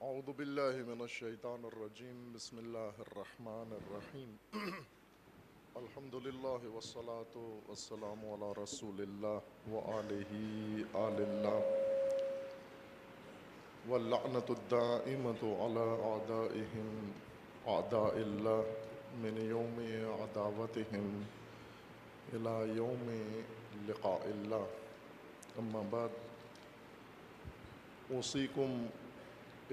اعوذ باللہ من الشیطان الرجیم بسم اللہ الرحمن الرحیم الحمد للہ والصلاة والسلام علی رسول اللہ وآلہ آل اللہ واللعنة الدائمة على أعدائهم أعداء الله من يوم عداوتهم إلى يوم لقاء الله أما بعد أوصيكم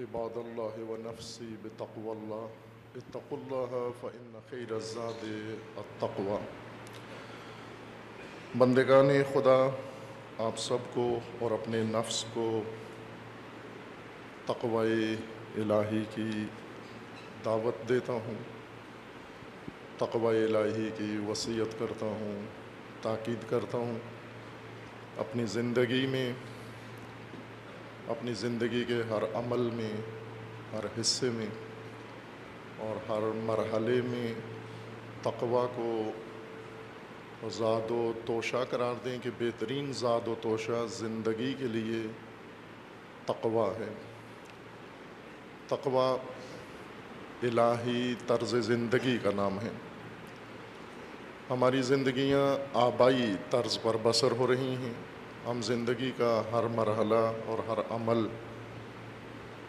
عباد الله ونفسي بتقوى الله اتقوا الله فإن خير الزاد التقوى بندگان خدا، آپ سب کو اور اپنے نفس کو تقوی الہی کی دعوت دیتا ہوں، تقوی الہی کی وصیت کرتا ہوں، تاکید کرتا ہوں اپنی زندگی میں، اپنی زندگی کے ہر عمل میں، ہر حصے میں اور ہر مرحلے میں تقوی کو زاد و توشہ قرار دیں کہ بہترین زاد و توشہ زندگی کے لیے تقوی ہے۔ تقوی الہی طرز زندگی کا نام ہے۔ ہماری زندگیاں آبائی طرز پر بسر ہو رہی ہیں۔ ہم زندگی کا ہر مرحلہ اور ہر عمل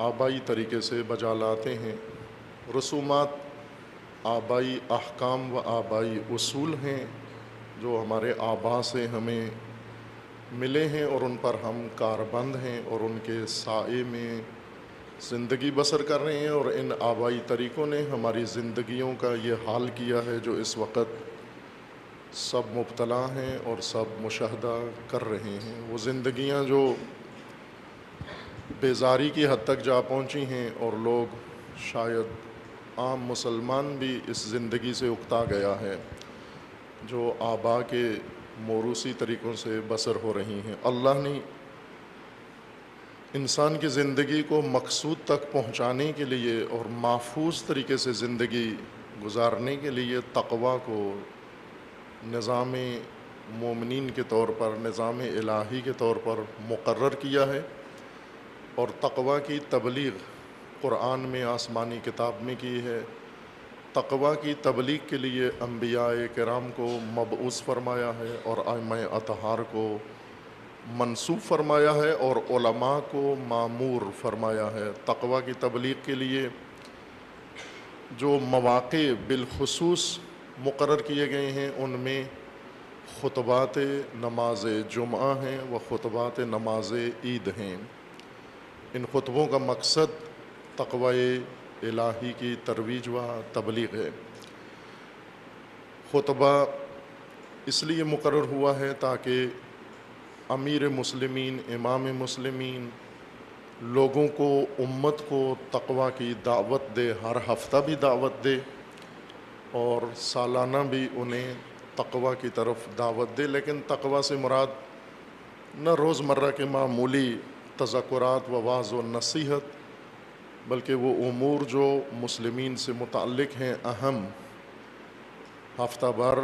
آبائی طریقے سے بجا لاتے ہیں۔ رسومات آبائی احکام و آبائی اصول ہیں جو ہمارے آبا سے ہمیں ملے ہیں اور ان پر ہم کاربند ہیں اور ان کے سائے میں زندگی بسر کر رہے ہیں، اور ان آبائی طریقوں نے ہماری زندگیوں کا یہ حال کیا ہے جو اس وقت سب مبتلا ہیں اور سب مشاہدہ کر رہے ہیں۔ وہ زندگیاں جو بیزاری کی حد تک جا پہنچی ہیں اور لوگ، شاید عام مسلمان بھی اس زندگی سے اکتا گیا ہے جو آبا کے موروثی طریقوں سے بسر ہو رہی ہیں۔ اللہ نے انسان کی زندگی کو مقصود تک پہنچانے کے لیے اور محفوظ طریقے سے زندگی گزارنے کے لیے تقوی کو نظام مومنین کے طور پر، نظام الہی کے طور پر مقرر کیا ہے، اور تقوی کی تبلیغ قرآن میں، آسمانی کتاب میں کی ہے۔ تقوی کی تبلیغ کے لیے انبیاء کرام کو مبعوث فرمایا ہے اور ائمہ اطہار کو منصوب فرمایا ہے اور علماء کو مامور فرمایا ہے۔ تقوی کی تبلیغ کے لیے جو مواقع بالخصوص مقرر کیے گئے ہیں ان میں خطبات نماز جمعہ ہیں و خطبات نماز عید ہیں۔ ان خطبوں کا مقصد تقوی الہی کی ترویج و تبلیغ ہے۔ خطبہ اس لیے مقرر ہوا ہے تاکہ امیر مسلمین، امام مسلمین لوگوں کو، امت کو تقوی کی دعوت دے، ہر ہفتہ بھی دعوت دے اور سالانہ بھی انہیں تقوی کی طرف دعوت دے۔ لیکن تقوی سے مراد نہ روزمرہ کے معمولی تذکرات و وعظ و نصیحت، بلکہ وہ امور جو مسلمین سے متعلق ہیں، اہم، ہفتہ بھر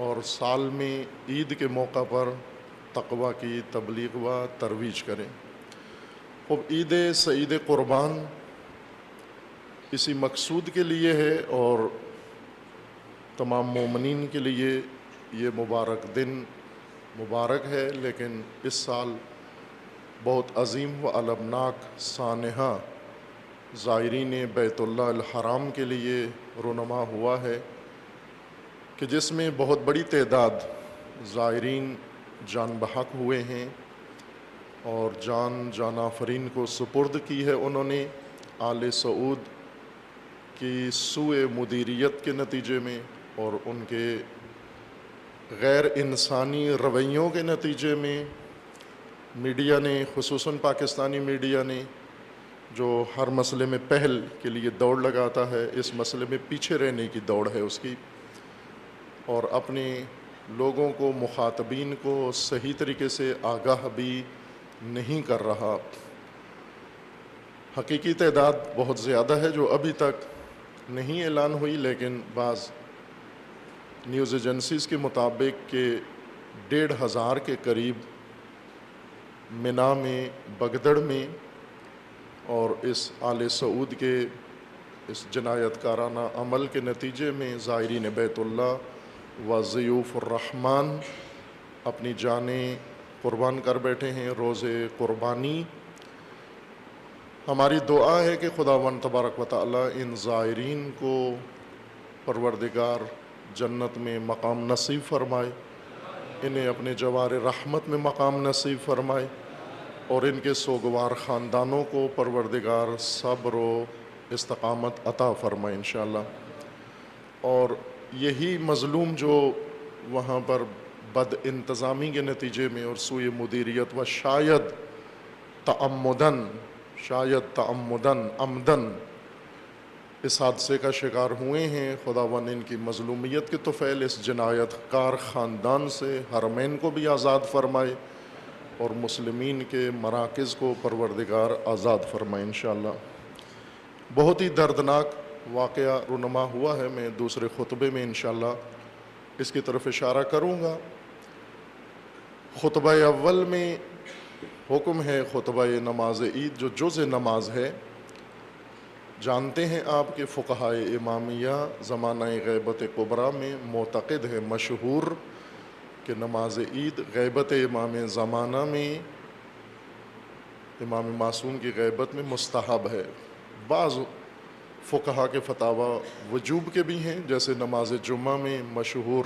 اور سال میں عید کے موقع پر تقوی کی تبلیغ و ترویج کریں۔ اب عید سعید قربان اسی مقصود کے لیے ہے اور تمام مومنین کے لیے یہ مبارک دن مبارک ہے، لیکن اس سال بہت عظیم و المناک سانحہ زائرین بیت اللہ الحرام کے لیے رونما ہوا ہے کہ جس میں بہت بڑی تعداد زائرین جان بحق ہوئے ہیں اور جان آفرین کو سپرد کی ہے انہوں نے آل سعود کی سوء مدیریت کے نتیجے میں اور ان کے غیر انسانی رویوں کے نتیجے میں۔ میڈیا نے، خصوصاً پاکستانی میڈیا نے، جو ہر مسئلے میں پہل کے لیے دوڑ لگاتا ہے، اس مسئلے میں پیچھے رہنے کی دوڑ ہے اس کی، اور اپنے لوگوں کو، مخاطبین کو صحیح طریقے سے آگاہ بھی نہیں کر رہا۔ حقیقی تعداد بہت زیادہ ہے جو ابھی تک نہیں اعلان ہوئی، لیکن بعض نیوز ایجنسیز کے مطابق کہ 1,500 کے قریب منا میں، بگدڑ میں اور اس آل سعود کے اس جنایت کارانہ عمل کے نتیجے میں زائرین بیت اللہ و ضیوف الرحمن اپنی جانیں قربان کر بیٹھے ہیں روز قربانی۔ ہماری دعا ہے کہ خداوند تبارک و تعالی ان زائرین کو پروردگار جنت میں مقام نصیب فرمائے، انہیں اپنے جوار رحمت میں مقام نصیب فرمائے، اور ان کے سوگوار خاندانوں کو پروردگار صبر و استقامت عطا فرمائے انشاءاللہ۔ اور یہی مظلوم جو وہاں پر بد انتظامی کے نتیجے میں اور سوء مدیریت و شاید تعمدن عمدن اس حادثے کا شکار ہوئے ہیں، خداوند ان کی مظلومیت کے طفیل اس جنایت کار خاندان سے حرمین کو بھی آزاد فرمائے اور مسلمین کے مراکز کو پروردگار آزاد فرمائے انشاءاللہ۔ بہت ہی دردناک واقعہ رونما ہوا ہے، میں دوسرے خطبے میں انشاءاللہ اس کی طرف اشارہ کروں گا۔ خطبہ اول میں حکم ہے خطبہ نماز عید جو جز نماز ہے۔ جانتے ہیں آپ کہ فقہائے امامیہ زمانہ غیبت کبریٰ میں معتقد ہے، مشہور، کہ نماز عید غیبت امام زمانہ میں امام معصوم کی غیبت میں مستحب ہے۔ بعض فقہا کے فتاوی وجوب کے بھی ہیں، جیسے نماز جمعہ میں مشہور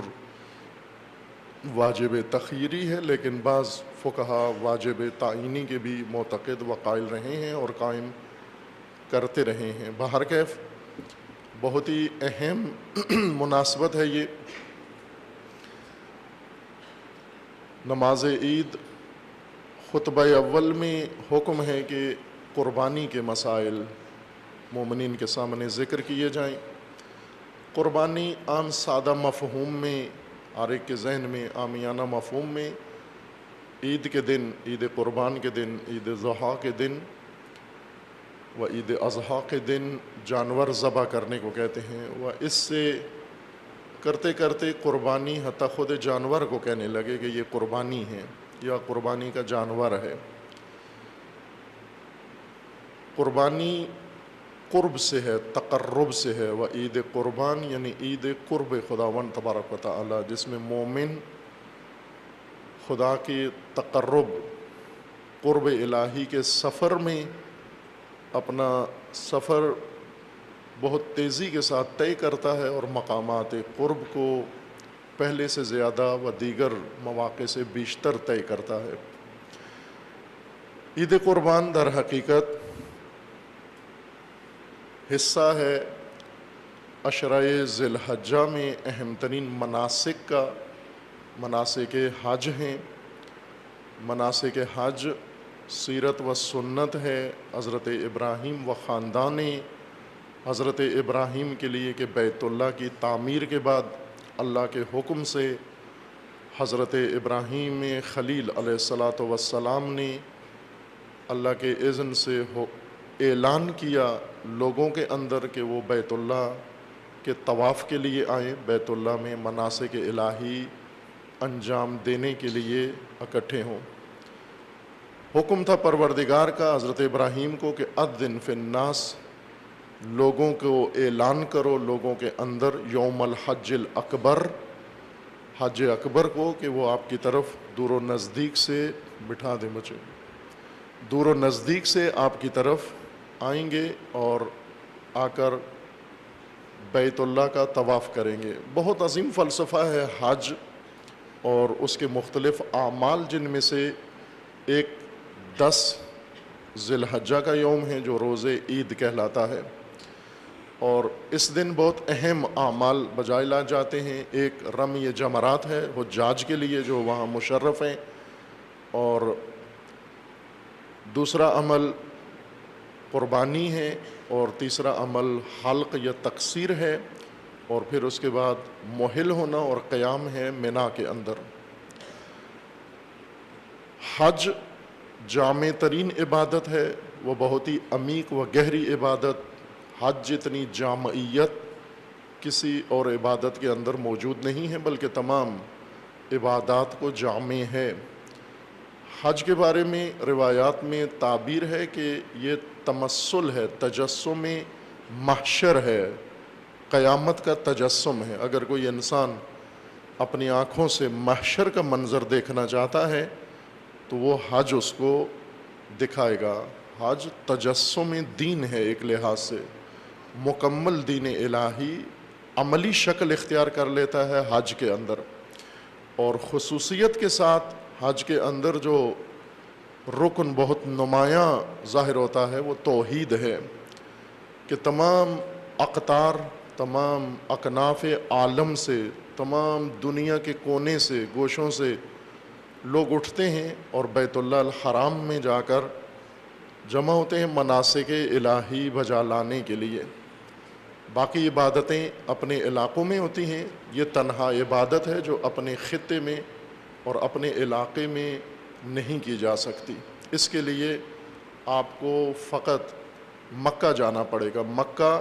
واجب تخیری ہے، لیکن بعض فقہا واجب تعینی کے بھی معتقد و قائل رہے ہیں اور قائم کرتے رہے ہیں۔ بہرکیف بہت ہی اہم مناسبت ہے یہ۔ نماز عید خطبہ اول میں حکم ہے کہ قربانی کے مسائل مومنین کے سامنے ذکر کیے جائیں۔ قربانی عام سادہ مفہوم میں، ہر ایک کے ذہن میں عامیانہ مفہوم میں عید کے دن، عید قربان کے دن، عید ضحیٰ کے دن و عید اضحیٰ کے دن جانور ذبح کرنے کو کہتے ہیں، و اس سے کرتے کرتے قربانی حتیٰ خود جانور کو کہنے لگے کہ یہ قربانی ہے یا قربانی کا جانور ہے۔ قربانی قرب سے ہے، تقرب سے ہے، و عید قربان یعنی عید قرب خداوند تبارک و تعالی، جس میں مومن خدا کی تقرب قرب الہی کے سفر میں اپنا سفر بہت تیزی کے ساتھ طے کرتا ہے اور مقامات قرب کو پہلے سے زیادہ و دیگر مواقع سے بیشتر طے کرتا ہے۔ عید قربان در حقیقت حصہ ہے عشرہ ذی الحجہ میں اہم ترین مناسک کا۔ مناسک حج ہیں۔ مناسک حج سیرت و سنت ہے حضرت ابراہیم و خاندان حضرت ابراہیم کے لیے کہ بیت اللہ کی تعمیر کے بعد اللہ کے حکم سے حضرت ابراہیم خلیل علیہ الصلاۃ والسلام نے اللہ کے اذن سے اعلان کیا لوگوں کے اندر کہ وہ بیت اللہ کے طواف کے لیے آئیں، بیت اللہ میں مناسک الہی انجام دینے کے لیے اکٹھے ہوں۔ حکم تھا پروردگار کا حضرت ابراہیم کو کہ اذن فی الناس، لوگوں کو اعلان کرو لوگوں کے اندر یوم الحج الاکبر، حج اکبر کو، کہ وہ آپ کی طرف دور و نزدیک سے بٹھا دیں مجھے، دور و نزدیک سے آپ کی طرف آئیں گے اور آ کر بیت اللہ کا طواف کریں گے۔ بہت عظیم فلسفہ ہے حج اور اس کے مختلف اعمال، جن میں سے ایک 10 ذی الحجہ کا یوم ہے جو روز عید کہلاتا ہے، اور اس دن بہت اہم اعمال بجائے لائے جاتے ہیں۔ ایک رمی جمرات ہے حجاج کے لیے جو وہاں مشرف ہیں، اور دوسرا عمل قربانی ہے، اور تیسرا عمل حلق یا تقصیر ہے، اور پھر اس کے بعد محل ہونا اور قیام ہے منا کے اندر۔ حج جامع ترین عبادت ہے، وہ بہت ہی عمیق و گہری عبادت۔ حج جتنی جامعیت کسی اور عبادت کے اندر موجود نہیں ہے، بلکہ تمام عبادات کو جامع ہے۔ حج کے بارے میں روایات میں تعبیر ہے کہ یہ تمثل ہے، تجسم محشر ہے، قیامت کا تجسم ہے۔ اگر کوئی انسان اپنی آنکھوں سے محشر کا منظر دیکھنا چاہتا ہے تو وہ حج اس کو دکھائے گا۔ حج تجسم دین ہے، ایک لحاظ سے مکمل دین الہی عملی شکل اختیار کر لیتا ہے حج کے اندر۔ اور خصوصیت کے ساتھ حج کے اندر جو رکن بہت نمایاں ظاہر ہوتا ہے وہ توحید ہے، کہ تمام اقطار، تمام اکناف عالم سے، تمام دنیا کے کونے سے، گوشوں سے لوگ اٹھتے ہیں اور بیت اللہ الحرام میں جا کر جمع ہوتے ہیں مناسک الہی بجا لانے کے لیے۔ باقی عبادتیں اپنے علاقوں میں ہوتی ہیں، یہ تنہا عبادت ہے جو اپنے خطے میں اور اپنے علاقے میں نہیں کی جا سکتی۔ اس کے لیے آپ کو فقط مکہ جانا پڑے گا۔ مکہ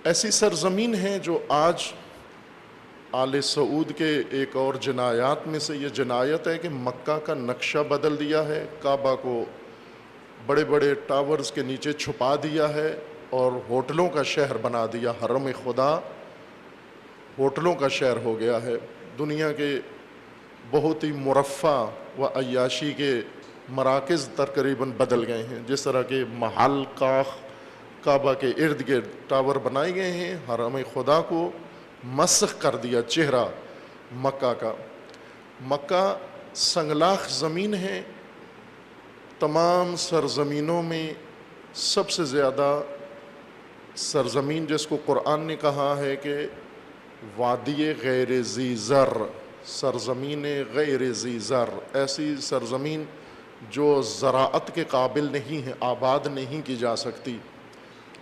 ایسی سرزمین ہے جو آج آل سعود کے ایک اور جنایات میں سے یہ جنایت ہے کہ مکہ کا نقشہ بدل دیا ہے، کعبہ کو بڑے بڑے ٹاورز کے نیچے چھپا دیا ہے اور ہوٹلوں کا شہر بنا دیا۔ حرم خدا ہوٹلوں کا شہر ہو گیا ہے۔ دنیا کے بہت ہی مرفہ و عیاشی کے مراکز تقریباً بدل گئے ہیں، جس طرح کے محل کاخ کعبہ کے ارد گرد ٹاور بنائے گئے ہیں، حرم خدا کو مسخ کر دیا چہرہ مکہ کا۔ مکہ سنگلاخ زمین ہے، تمام سرزمینوں میں سب سے زیادہ سرزمین جس کو قرآن نے کہا ہے کہ وادی غیر ذی زر، سرزمین غیر ذی زر، ایسی سرزمین جو زراعت کے قابل نہیں ہے، آباد نہیں کی جا سکتی،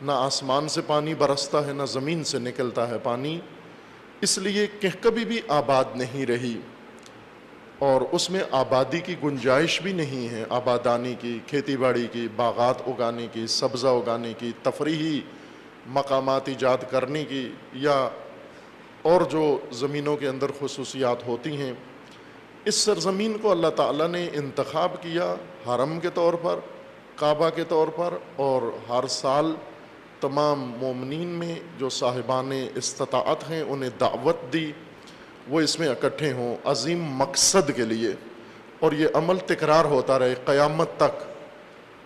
نہ آسمان سے پانی برستا ہے نہ زمین سے نکلتا ہے پانی، اس لیے کہ کبھی بھی آباد نہیں رہی، اور اس میں آبادی کی گنجائش بھی نہیں ہے، آبادانی کی، کھیتی باڑی کی، باغات اگانے کی، سبزہ اگانے کی، تفریحی مقامات ایجاد کرنے کی، یا اور جو زمینوں کے اندر خصوصیات ہوتی ہیں۔ اس سرزمین کو اللہ تعالیٰ نے انتخاب کیا حرم کے طور پر، کعبہ کے طور پر، اور ہر سال تمام مومنین میں جو صاحبان استطاعت ہیں انہیں دعوت دی وہ اس میں اکٹھے ہوں عظیم مقصد کے لیے، اور یہ عمل تکرار ہوتا رہے، قیامت تک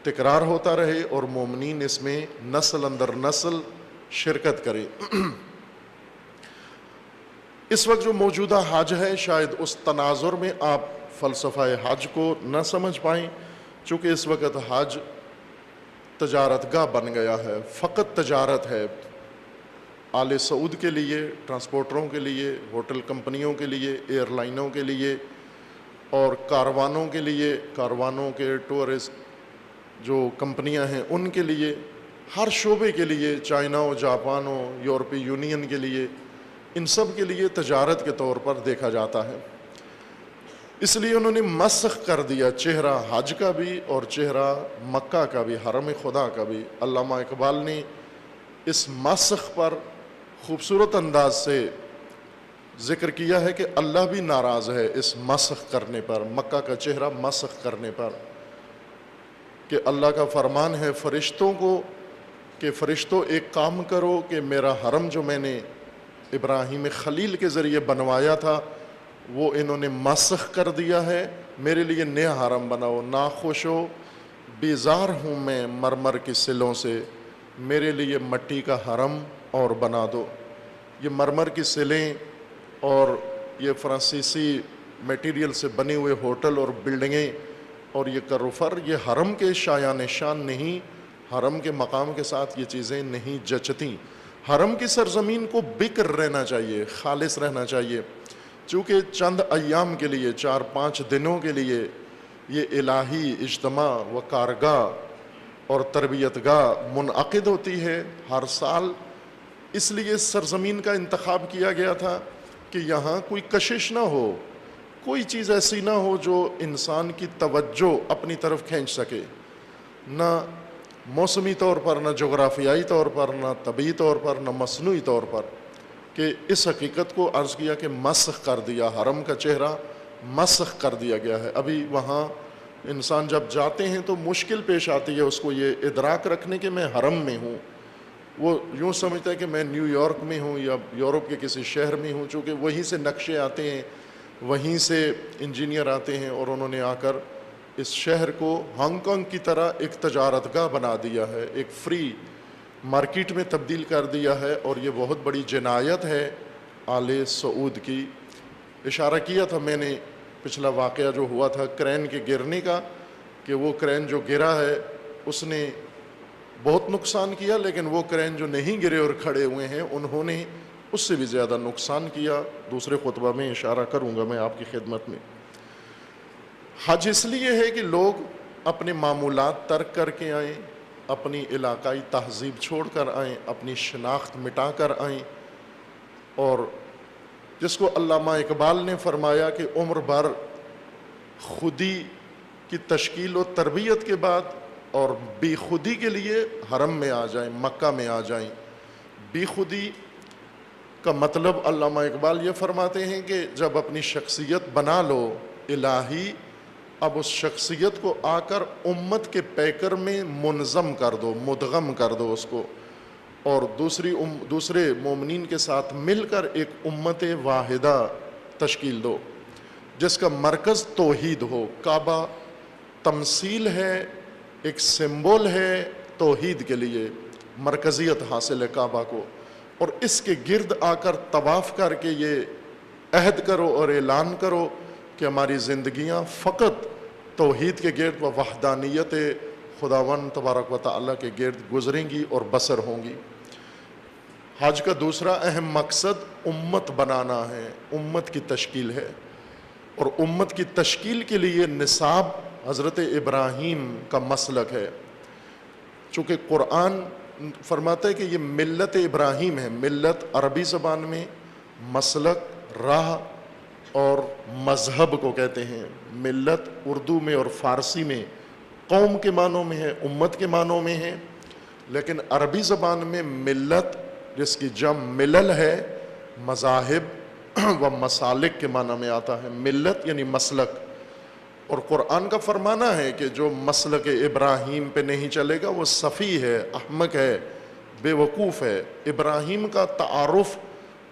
تکرار ہوتا رہے، اور مومنین اس میں نسل اندر نسل شرکت کرے۔ اس وقت جو موجودہ حج ہے شاید اس تناظر میں آپ فلسفہ حج کو نہ سمجھ پائیں، چونکہ اس وقت حج تجارت گاہ بن گیا ہے، فقط تجارت ہے، آل سعود کے لیے، ٹرانسپورٹروں کے لیے، ہوٹل کمپنیوں کے لیے، ایئر لائنوں کے لیے، اور کاروانوں کے لیے، کاروانوں کے ٹورسٹ جو کمپنیاں ہیں ان کے لیے، ہر شعبے کے لیے، چائنا ہو، جاپان ہو، یورپی یونین کے لیے، ان سب کے لیے تجارت کے طور پر دیکھا جاتا ہے۔ اس لیے انہوں نے مسخ کر دیا چہرہ حج کا بھی اور چہرہ مکہ کا بھی، حرم خدا کا بھی۔ علامہ اقبال نے اس مسخ پر خوبصورت انداز سے ذکر کیا ہے کہ اللہ بھی ناراض ہے اس مسخ کرنے پر، مکہ کا چہرہ مسخ کرنے پر، کہ اللہ کا فرمان ہے فرشتوں کو کہ فرشتوں ایک کام کرو کہ میرا حرم جو میں نے ابراہیم خلیل کے ذریعے بنوایا تھا وہ انہوں نے مسخ کر دیا ہے، میرے لیے نیا حرم بناؤ، ناخوش و بیزار ہوں میں مرمر کی سلوں سے، میرے لیے مٹی کا حرم اور بنا دو۔ یہ مرمر کی سلیں اور یہ فرانسیسی میٹیریل سے بنے ہوئے ہوٹل اور بلڈنگیں اور یہ کروفر، یہ حرم کے شایان شان نہیں، حرم کے مقام کے ساتھ یہ چیزیں نہیں جچتیں۔ حرم کی سرزمین کو بکر رہنا چاہیے، خالص رہنا چاہیے، چونکہ چند ایام کے لیے، 4-5 دنوں کے لیے یہ الہی اجتماع و کارگاہ اور تربیت گاہ منعقد ہوتی ہے ہر سال، اس لیے اس سرزمین کا انتخاب کیا گیا تھا کہ یہاں کوئی کشش نہ ہو، کوئی چیز ایسی نہ ہو جو انسان کی توجہ اپنی طرف کھینچ سکے، نہ موسمی طور پر، نہ جغرافیائی طور پر، نہ طبعی طور پر، نہ مصنوعی طور پر، کہ اس حقیقت کو عرض کیا کہ مسخ کر دیا، حرم کا چہرہ مسخ کر دیا گیا ہے۔ ابھی وہاں انسان جب جاتے ہیں تو مشکل پیش آتی ہے اس کو یہ ادراک رکھنے کہ میں حرم میں ہوں. وہ یوں سمجھتا ہے کہ میں نیو یارک میں ہوں یا یورپ کے کسی شہر میں ہوں، چونکہ وہیں سے نقشے آتے ہیں، وہیں سے انجینئر آتے ہیں، اور انہوں نے آ کر اس شہر کو ہانگ کانگ کی طرح ایک تجارت گاہ بنا دیا ہے، ایک فری مارکیٹ میں تبدیل کر دیا ہے. اور یہ بہت بڑی جنایت ہے آل سعود کی. اشارہ کیا تھا میں نے پچھلا واقعہ جو ہوا تھا کرین کے گرنے کا، کہ وہ کرین جو گرا ہے اس نے بہت نقصان کیا، لیکن وہ کرین جو نہیں گرے اور کھڑے ہوئے ہیں انہوں نے اس سے بھی زیادہ نقصان کیا. دوسرے خطبہ میں اشارہ کروں گا میں آپ کی خدمت میں. حج اس لیے ہے کہ لوگ اپنے معمولات ترک کر کے آئیں، اپنی علاقائی تہذیب چھوڑ کر آئیں، اپنی شناخت مٹا کر آئیں، اور جس کو علامہ اقبال نے فرمایا کہ عمر بھر خودی کی تشکیل و تربیت کے بعد اور بے خودی کے لیے حرم میں آ جائیں، مکہ میں آ جائیں. بے خودی کا مطلب علامہ اقبال یہ فرماتے ہیں کہ جب اپنی شخصیت بنا لو الہی، اب اس شخصیت کو آ کر امت کے پیکر میں منظم کر دو، مدغم کر دو اس کو، اور دوسرے مومنین کے ساتھ مل کر ایک امت واحدہ تشکیل دو جس کا مرکز توحید ہو. کعبہ تمثیل ہے، ایک سمبول ہے توحید کے لیے، مرکزیت حاصل ہے کعبہ کو، اور اس کے گرد آ کر طواف کر کے یہ عہد کرو اور اعلان کرو کہ ہماری زندگیاں فقط توحید کے گرد و وحدانیت خداوند تبارک و تعالیٰ کے گرد گزریں گی اور بسر ہوں گی. حج کا دوسرا اہم مقصد امت بنانا ہے، امت کی تشکیل ہے، اور امت کی تشکیل کے لیے نصاب حضرت ابراہیم کا مسلک ہے. چونکہ قرآن فرماتا ہے کہ یہ ملت ابراہیم ہے. ملت عربی زبان میں مسلک، راہ اور مذہب کو کہتے ہیں. ملت اردو میں اور فارسی میں قوم کے معنوں میں ہے، امت کے معنوں میں ہے، لیکن عربی زبان میں ملت جس کی جمع ملل ہے، مذاہب و مسالک کے معنی میں آتا ہے. ملت یعنی مسلک. اور قرآن کا فرمانا ہے کہ جو مسلک ابراہیم پہ نہیں چلے گا وہ سفیہ ہے، احمق ہے، بے وقوف ہے. ابراہیم کا تعارف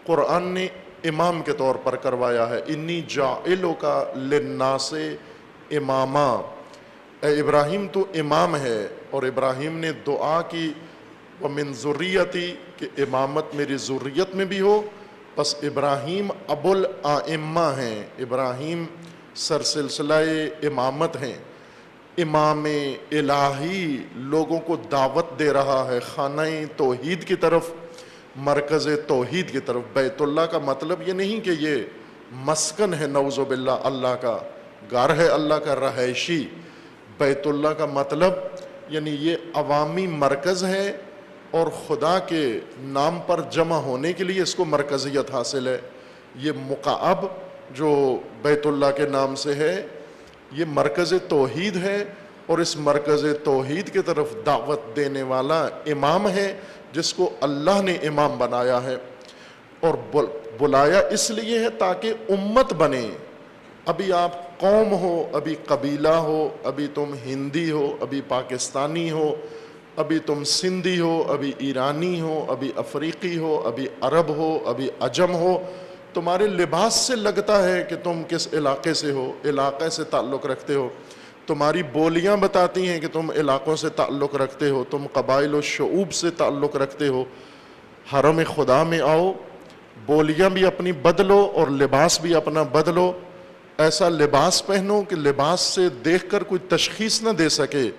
قرآن نے امام کے طور پر کروایا ہے. انی جاعلک للناس اماما، اے ابراہیم تو امام ہے. اور ابراہیم نے دعا کی ومن ذریتی، کہ امامت میری ذریت میں بھی ہو. پس ابراہیم ابو الائمہ ہیں، ابراہیم سر سلسلہ امامت ہیں. امام الہی لوگوں کو دعوت دے رہا ہے خانہ توحید کی طرف، مرکز توحید کی طرف. بیت اللہ کا مطلب یہ نہیں کہ یہ مسکن ہے نعوذ باللہ، اللہ کا گھر ہے، اللہ کا رہائشی. بیت اللہ کا مطلب یعنی یہ عوامی مرکز ہے، اور خدا کے نام پر جمع ہونے کے لیے اس کو مرکزیت حاصل ہے. یہ مکعب جو بیت اللہ کے نام سے ہے یہ مرکز توحید ہے، اور اس مرکز توحید کی طرف دعوت دینے والا امام ہے جس کو اللہ نے امام بنایا ہے. اور بلایا اس لیے ہے تاکہ امت بنے. ابھی آپ قوم ہو، ابھی قبیلہ ہو، ابھی تم ہندی ہو، ابھی پاکستانی ہو، ابھی تم سندھی ہو، ابھی ایرانی ہو، ابھی افریقی ہو، ابھی عرب ہو، ابھی عجم ہو. تمہارے لباس سے لگتا ہے کہ تم کس علاقے سے ہو، علاقے سے تعلق رکھتے ہو. تمہاری بولیاں بتاتی ہیں کہ تم علاقوں سے تعلق رکھتے ہو، تم قبائل و شعوب سے تعلق رکھتے ہو. حرم خدا میں آؤ، بولیاں بھی اپنی بدلو اور لباس بھی اپنا بدلو. ایسا لباس پہنو کہ لباس سے دیکھ کر کوئی تشخیص نہ دے سکے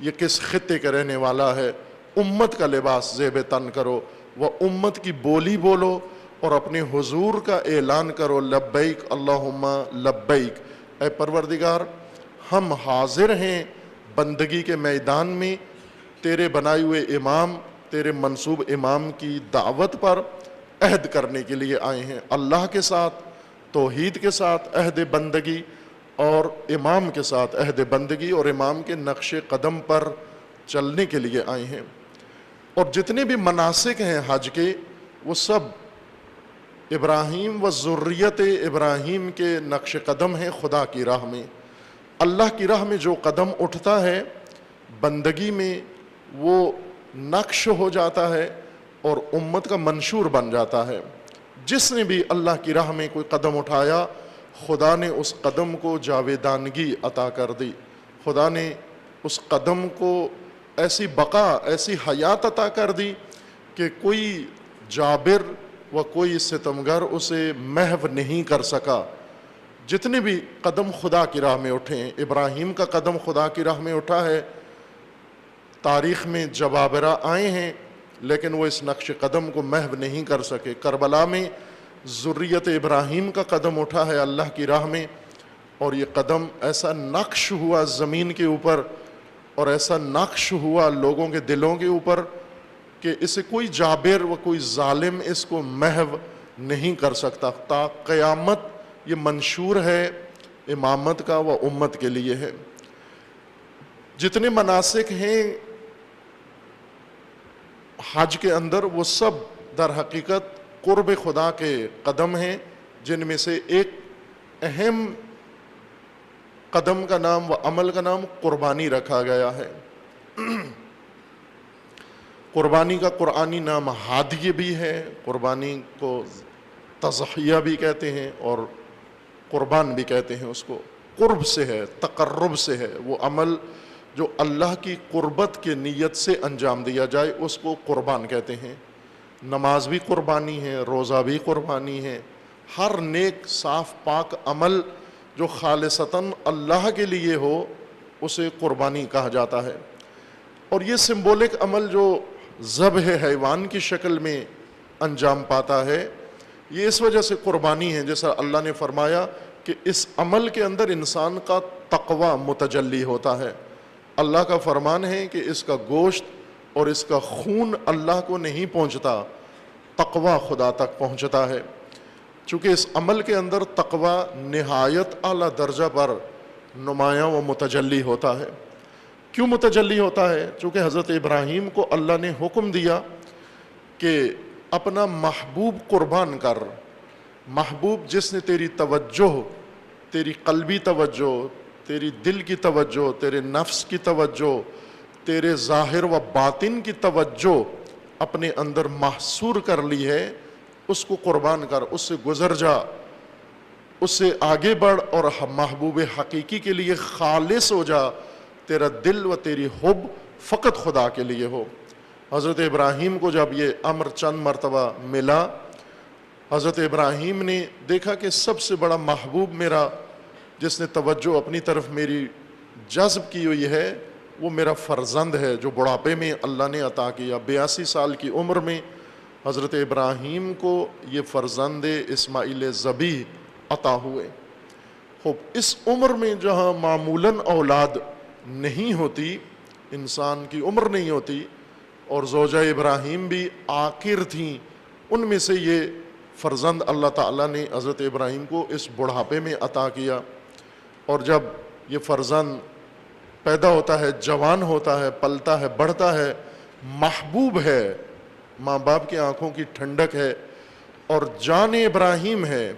یہ کس خطے کا رہنے والا ہے. امت کا لباس زیب تن کرو، وہ امت کی بولی بولو، اور اپنے حضور کا اعلان کرو لبیک اللہم لبیک. اے پروردگار ہم حاضر ہیں بندگی کے میدان میں، تیرے بنائے ہوئے امام، تیرے منصوب امام کی دعوت پر عہد کرنے کے لیے آئے ہیں. اللہ کے ساتھ، توحید کے ساتھ عہد بندگی، اور امام کے ساتھ عہد بندگی اور امام کے نقش قدم پر چلنے کے لیے آئے ہیں. اور جتنے بھی مناسک ہیں حج کے وہ سب ابراہیم و ذریت ابراہیم کے نقش قدم ہیں خدا کی راہ میں. اللہ کی راہ میں جو قدم اٹھتا ہے بندگی میں وہ نقش ہو جاتا ہے اور امت کا منشور بن جاتا ہے۔ جس نے بھی اللہ کی راہ میں کوئی قدم اٹھایا خدا نے اس قدم کو جاویدانگی عطا کر دی، خدا نے اس قدم کو ایسی بقا، ایسی حیات عطا کر دی کہ کوئی جابر و کوئی ستمگر اسے محو نہیں کر سکا۔ جتنے بھی قدم خدا کی راہ میں اٹھے، ابراہیم کا قدم خدا کی راہ میں اٹھا ہے، تاریخ میں جبابرہ آئے ہیں لیکن وہ اس نقش قدم کو محو نہیں کر سکے۔ کربلا میں ذریت ابراہیم کا قدم اٹھا ہے اللہ کی راہ میں، اور یہ قدم ایسا نقش ہوا زمین کے اوپر اور ایسا نقش ہوا لوگوں کے دلوں کے اوپر کہ اسے کوئی جابر و کوئی ظالم اس کو محو نہیں کر سکتا۔ تا قیامت یہ منشور ہے امامت کا و امت کے لیے ہے۔ جتنے مناسک ہیں حج کے اندر وہ سب در حقیقت قرب خدا کے قدم ہیں، جن میں سے ایک اہم قدم کا نام و عمل کا نام قربانی رکھا گیا ہے۔ قربانی کا قرآنی نام ہادیہ بھی ہے، قربانی کو تضحیہ بھی کہتے ہیں اور قربان بھی کہتے ہیں۔ اس کو قرب سے ہے، تقرب سے ہے، وہ عمل جو اللہ کی قربت کے نیت سے انجام دیا جائے اس کو قربان کہتے ہیں۔ نماز بھی قربانی ہے، روزہ بھی قربانی ہے، ہر نیک صاف پاک عمل جو خالصتاً اللہ کے لیے ہو اسے قربانی کہا جاتا ہے۔ اور یہ سمبولک عمل جو ذبح حیوان کی شکل میں انجام پاتا ہے یہ اس وجہ سے قربانی ہے، جیسا اللہ نے فرمایا کہ اس عمل کے اندر انسان کا تقوی متجلی ہوتا ہے۔ اللہ کا فرمان ہے کہ اس کا گوشت اور اس کا خون اللہ کو نہیں پہنچتا، تقوی خدا تک پہنچتا ہے۔ چونکہ اس عمل کے اندر تقوی نہایت اعلیٰ درجہ پر نمایاں و متجلی ہوتا ہے۔ کیوں متجلی ہوتا ہے؟ چونکہ حضرت ابراہیم کو اللہ نے حکم دیا کہ اپنا محبوب قربان کر، محبوب جس نے تیری توجہ، تیری قلبی توجہ، تیری دل کی توجہ، تیرے نفس کی توجہ، تیرے ظاہر و باطن کی توجہ اپنے اندر محصور کر لی ہے، اس کو قربان کر، اس سے گزر جا، اس سے آگے بڑھ اور محبوب حقیقی کے لیے خالص ہو جا، تیرا دل و تیری حب فقط خدا کے لیے ہو۔ حضرت ابراہیم کو جب یہ امر چند مرتبہ ملا، حضرت ابراہیم نے دیکھا کہ سب سے بڑا محبوب میرا جس نے توجہ اپنی طرف میری جذب کی ہوئی ہے وہ میرا فرزند ہے جو بڑھاپے میں اللہ نے عطا کیا۔ 82 سال کی عمر میں حضرت ابراہیم کو یہ فرزند اسماعیل ذبیح عطا ہوئے۔ خوب اس عمر میں جہاں معمولاً اولاد نہیں ہوتی، انسان کی عمر نہیں ہوتی، اور زوجہ ابراہیم بھی عاقر تھیں، ان میں سے یہ فرزند اللہ تعالیٰ نے حضرت ابراہیم کو اس بڑھاپے میں عطا کیا۔ اور جب یہ فرزند پیدا ہوتا ہے، جوان ہوتا ہے، پلتا ہے، بڑھتا ہے، محبوب ہے، ماں باپ کی آنکھوں کی ٹھنڈک ہے اور جان ابراہیم ہے،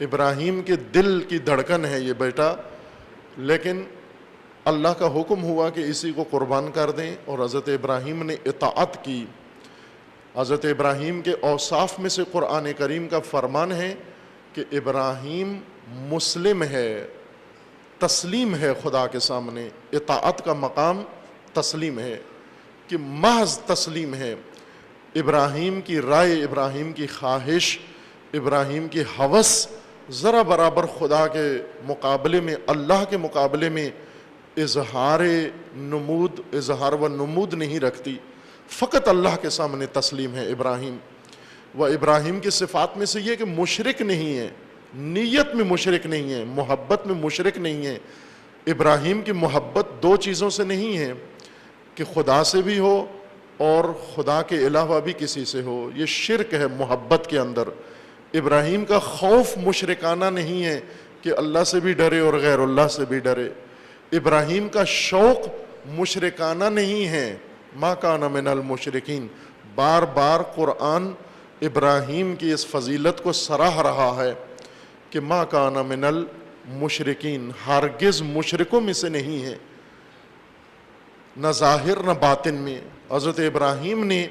ابراہیم کے دل کی دھڑکن ہے یہ بیٹا، لیکن اللہ کا حکم ہوا کہ اسی کو قربان کر دیں اور حضرت ابراہیم نے اطاعت کی۔ حضرت ابراہیم کے اوصاف میں سے قرآن کریم کا فرمان ہے کہ ابراہیم مسلم ہے، تسلیم ہے خدا کے سامنے۔ اطاعت کا مقام تسلیم ہے کہ محض تسلیم ہے۔ ابراہیم کی رائے، ابراہیم کی خواہش، ابراہیم کی ہوس ذرا برابر خدا کے مقابلے میں، اللہ کے مقابلے میں اظہار و نمود نہیں رکھتی، فقط اللہ کے سامنے تسلیم ہے ابراہیم۔ وہ ابراہیم کی صفات میں سے یہ کہ مشرک نہیں ہے، نیت میں مشرک نہیں ہے، محبت میں مشرک نہیں ہے۔ ابراہیم کی محبت دو چیزوں سے نہیں ہے کہ خدا سے بھی ہو اور خدا کے علاوہ بھی کسی سے ہو، یہ شرک ہے محبت کے اندر۔ ابراہیم کا خوف مشرکانہ نہیں ہے کہ اللہ سے بھی ڈرے اور غیر اللہ سے بھی ڈرے۔ ابراہیم کا شوق مشرکانہ نہیں ہے، ما کان من المشرکین۔ بار بار قرآن ابراہیم کی اس فضیلت کو سراہ رہا ہے کہ ما کان من مشرکین، ہرگز مشرکوں میں سے نہیں ہے، نہ ظاہر نہ باطن میں۔ حضرت ابراہیم نے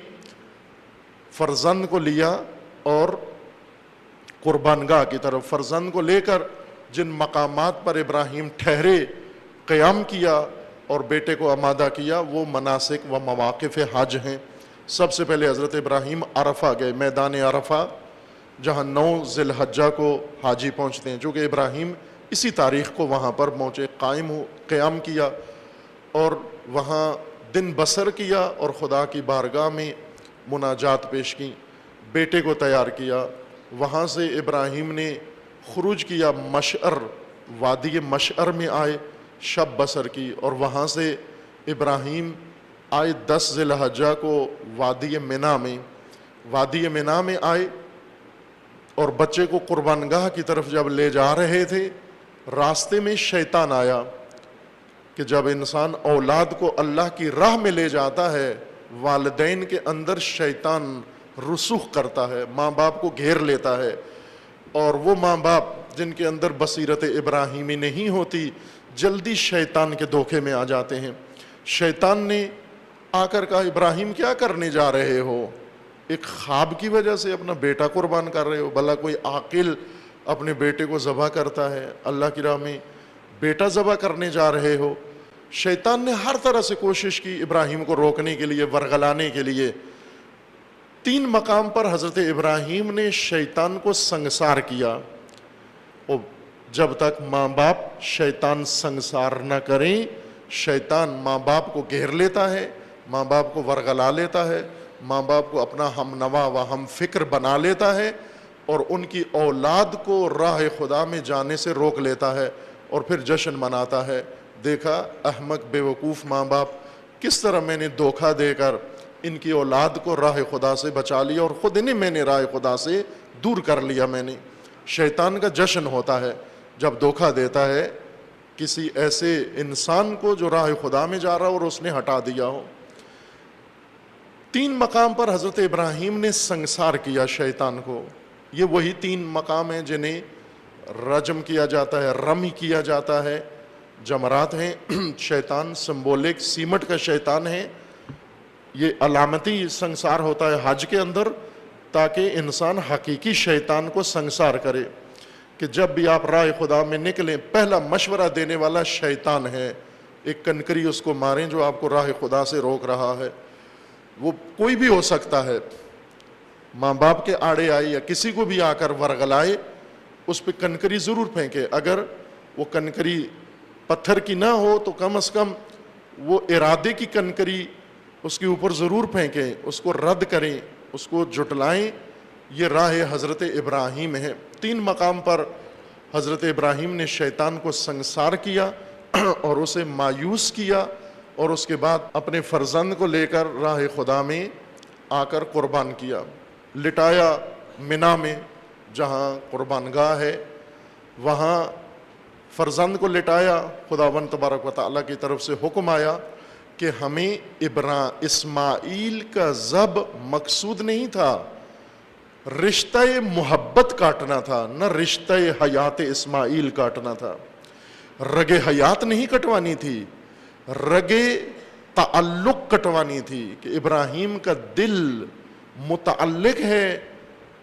فرزند کو لیا اور قربان گاہ کی طرف فرزند کو لے کر جن مقامات پر ابراہیم ٹھہرے، قیام کیا اور بیٹے کو آمادہ کیا، وہ مناسک و مواقف حج ہیں۔ سب سے پہلے حضرت ابراہیم عرفہ گئے، میدان عرفہ، جہاں 9 ذی الحجہ کو حاجی پہنچتے ہیں، چونکہ ابراہیم اسی تاریخ کو وہاں پر پہنچے، قیام کیا اور وہاں دن بسر کیا اور خدا کی بارگاہ میں مناجات پیش کی، بیٹے کو تیار کیا۔ وہاں سے ابراہیم نے خروج کیا، مشعر، وادی مشعر میں آئے، شب بسر کی، اور وہاں سے ابراہیم آئے 10 ذی الحجہ کو وادی منی میں آئے، اور بچے کو قربان گاہ کی طرف جب لے جا رہے تھے، راستے میں شیطان آیا، کہ جب انسان اولاد کو اللہ کی راہ میں لے جاتا ہے، والدین کے اندر شیطان رسوخ کرتا ہے، ماں باپ کو گھیر لیتا ہے، اور وہ ماں باپ جن کے اندر بصیرت ابراہیمی نہیں ہوتی جلدی شیطان کے دھوکے میں آ جاتے ہیں۔ شیطان نے آ کر کہا، ابراہیم کیا کرنے جا رہے ہو؟ ایک خواب کی وجہ سے اپنا بیٹا قربان کر رہے ہو؟ بھلا کوئی عاقل اپنے بیٹے کو ذبح کرتا ہے؟ اللہ کی راہ میں بیٹا ذبح کرنے جا رہے ہو؟ شیطان نے ہر طرح سے کوشش کی ابراہیم کو روکنے کے لیے، ورغلانے کے لیے۔ 3 مقام پر حضرت ابراہیم نے شیطان کو سنگسار کیا، اور جب تک ماں باپ شیطان سنگسار نہ کریں، شیطان ماں باپ کو گھیر لیتا ہے، ماں باپ کو ورغلا لیتا ہے، ماں باپ کو اپنا ہم نوا و ہم فکر بنا لیتا ہے، اور ان کی اولاد کو راہ خدا میں جانے سے روک لیتا ہے، اور پھر جشن مناتا ہے۔ دیکھا احمق بیوقوف ماں باپ، کس طرح میں نے دھوکہ دے کر ان کی اولاد کو راہ خدا سے بچا لیا، اور خود انہیں میں نے راہ خدا سے دور کر لیا۔ میں نے شیطان کا جشن ہوتا ہے جب دھوکہ دیتا ہے کسی ایسے انسان کو جو راہ خدا میں جا رہا ہو اور اس نے ہٹا دیا ہو۔ 3 مقام پر حضرت ابراہیم نے سنگسار کیا شیطان کو۔ یہ وہی 3 مقام ہیں جنہیں رجم کیا جاتا ہے، رمی کیا جاتا ہے، جمرات ہیں۔ شیطان سمبولک، سیمٹ کا شیطان ہے۔ یہ علامتی سنگسار ہوتا ہے حج کے اندر، تاکہ انسان حقیقی شیطان کو سنگسار کرے، کہ جب بھی آپ راہ خدا میں نکلیں، پہلا مشورہ دینے والا شیطان ہے۔ ایک کنکری اس کو ماریں جو آپ کو راہ خدا سے روک رہا ہے۔ وہ کوئی بھی ہو سکتا ہے، ماں باپ کے آڑے آئے یا کسی کو بھی آ کر ورغلائے، اس پہ کنکری ضرور پھینکے۔ اگر وہ کنکری پتھر کی نہ ہو تو کم از کم وہ ارادے کی کنکری اس کے اوپر ضرور پھینکیں، اس کو رد کریں، اس کو جھٹلائیں۔ یہ راہ حضرت ابراہیم ہے۔ 3 مقام پر حضرت ابراہیم نے شیطان کو سنگسار کیا اور اسے مایوس کیا، اور اس کے بعد اپنے فرزند کو لے کر راہ خدا میں آ کر قربان کیا، لٹایا منی میں جہاں قربان گاہ ہے، وہاں فرزند کو لٹایا۔ خداوند تبارک و تعالیٰ کی طرف سے حکم آیا کہ ہمیں اسماعیل کا ذبح مقصود نہیں تھا، رشتہ محبت کاٹنا تھا، نہ رشتہ حیات اسماعیل کاٹنا تھا۔ رگ حیات نہیں کٹوانی تھی، رگ تعلق کٹوانی تھی، کہ ابراہیم کا دل متعلق ہے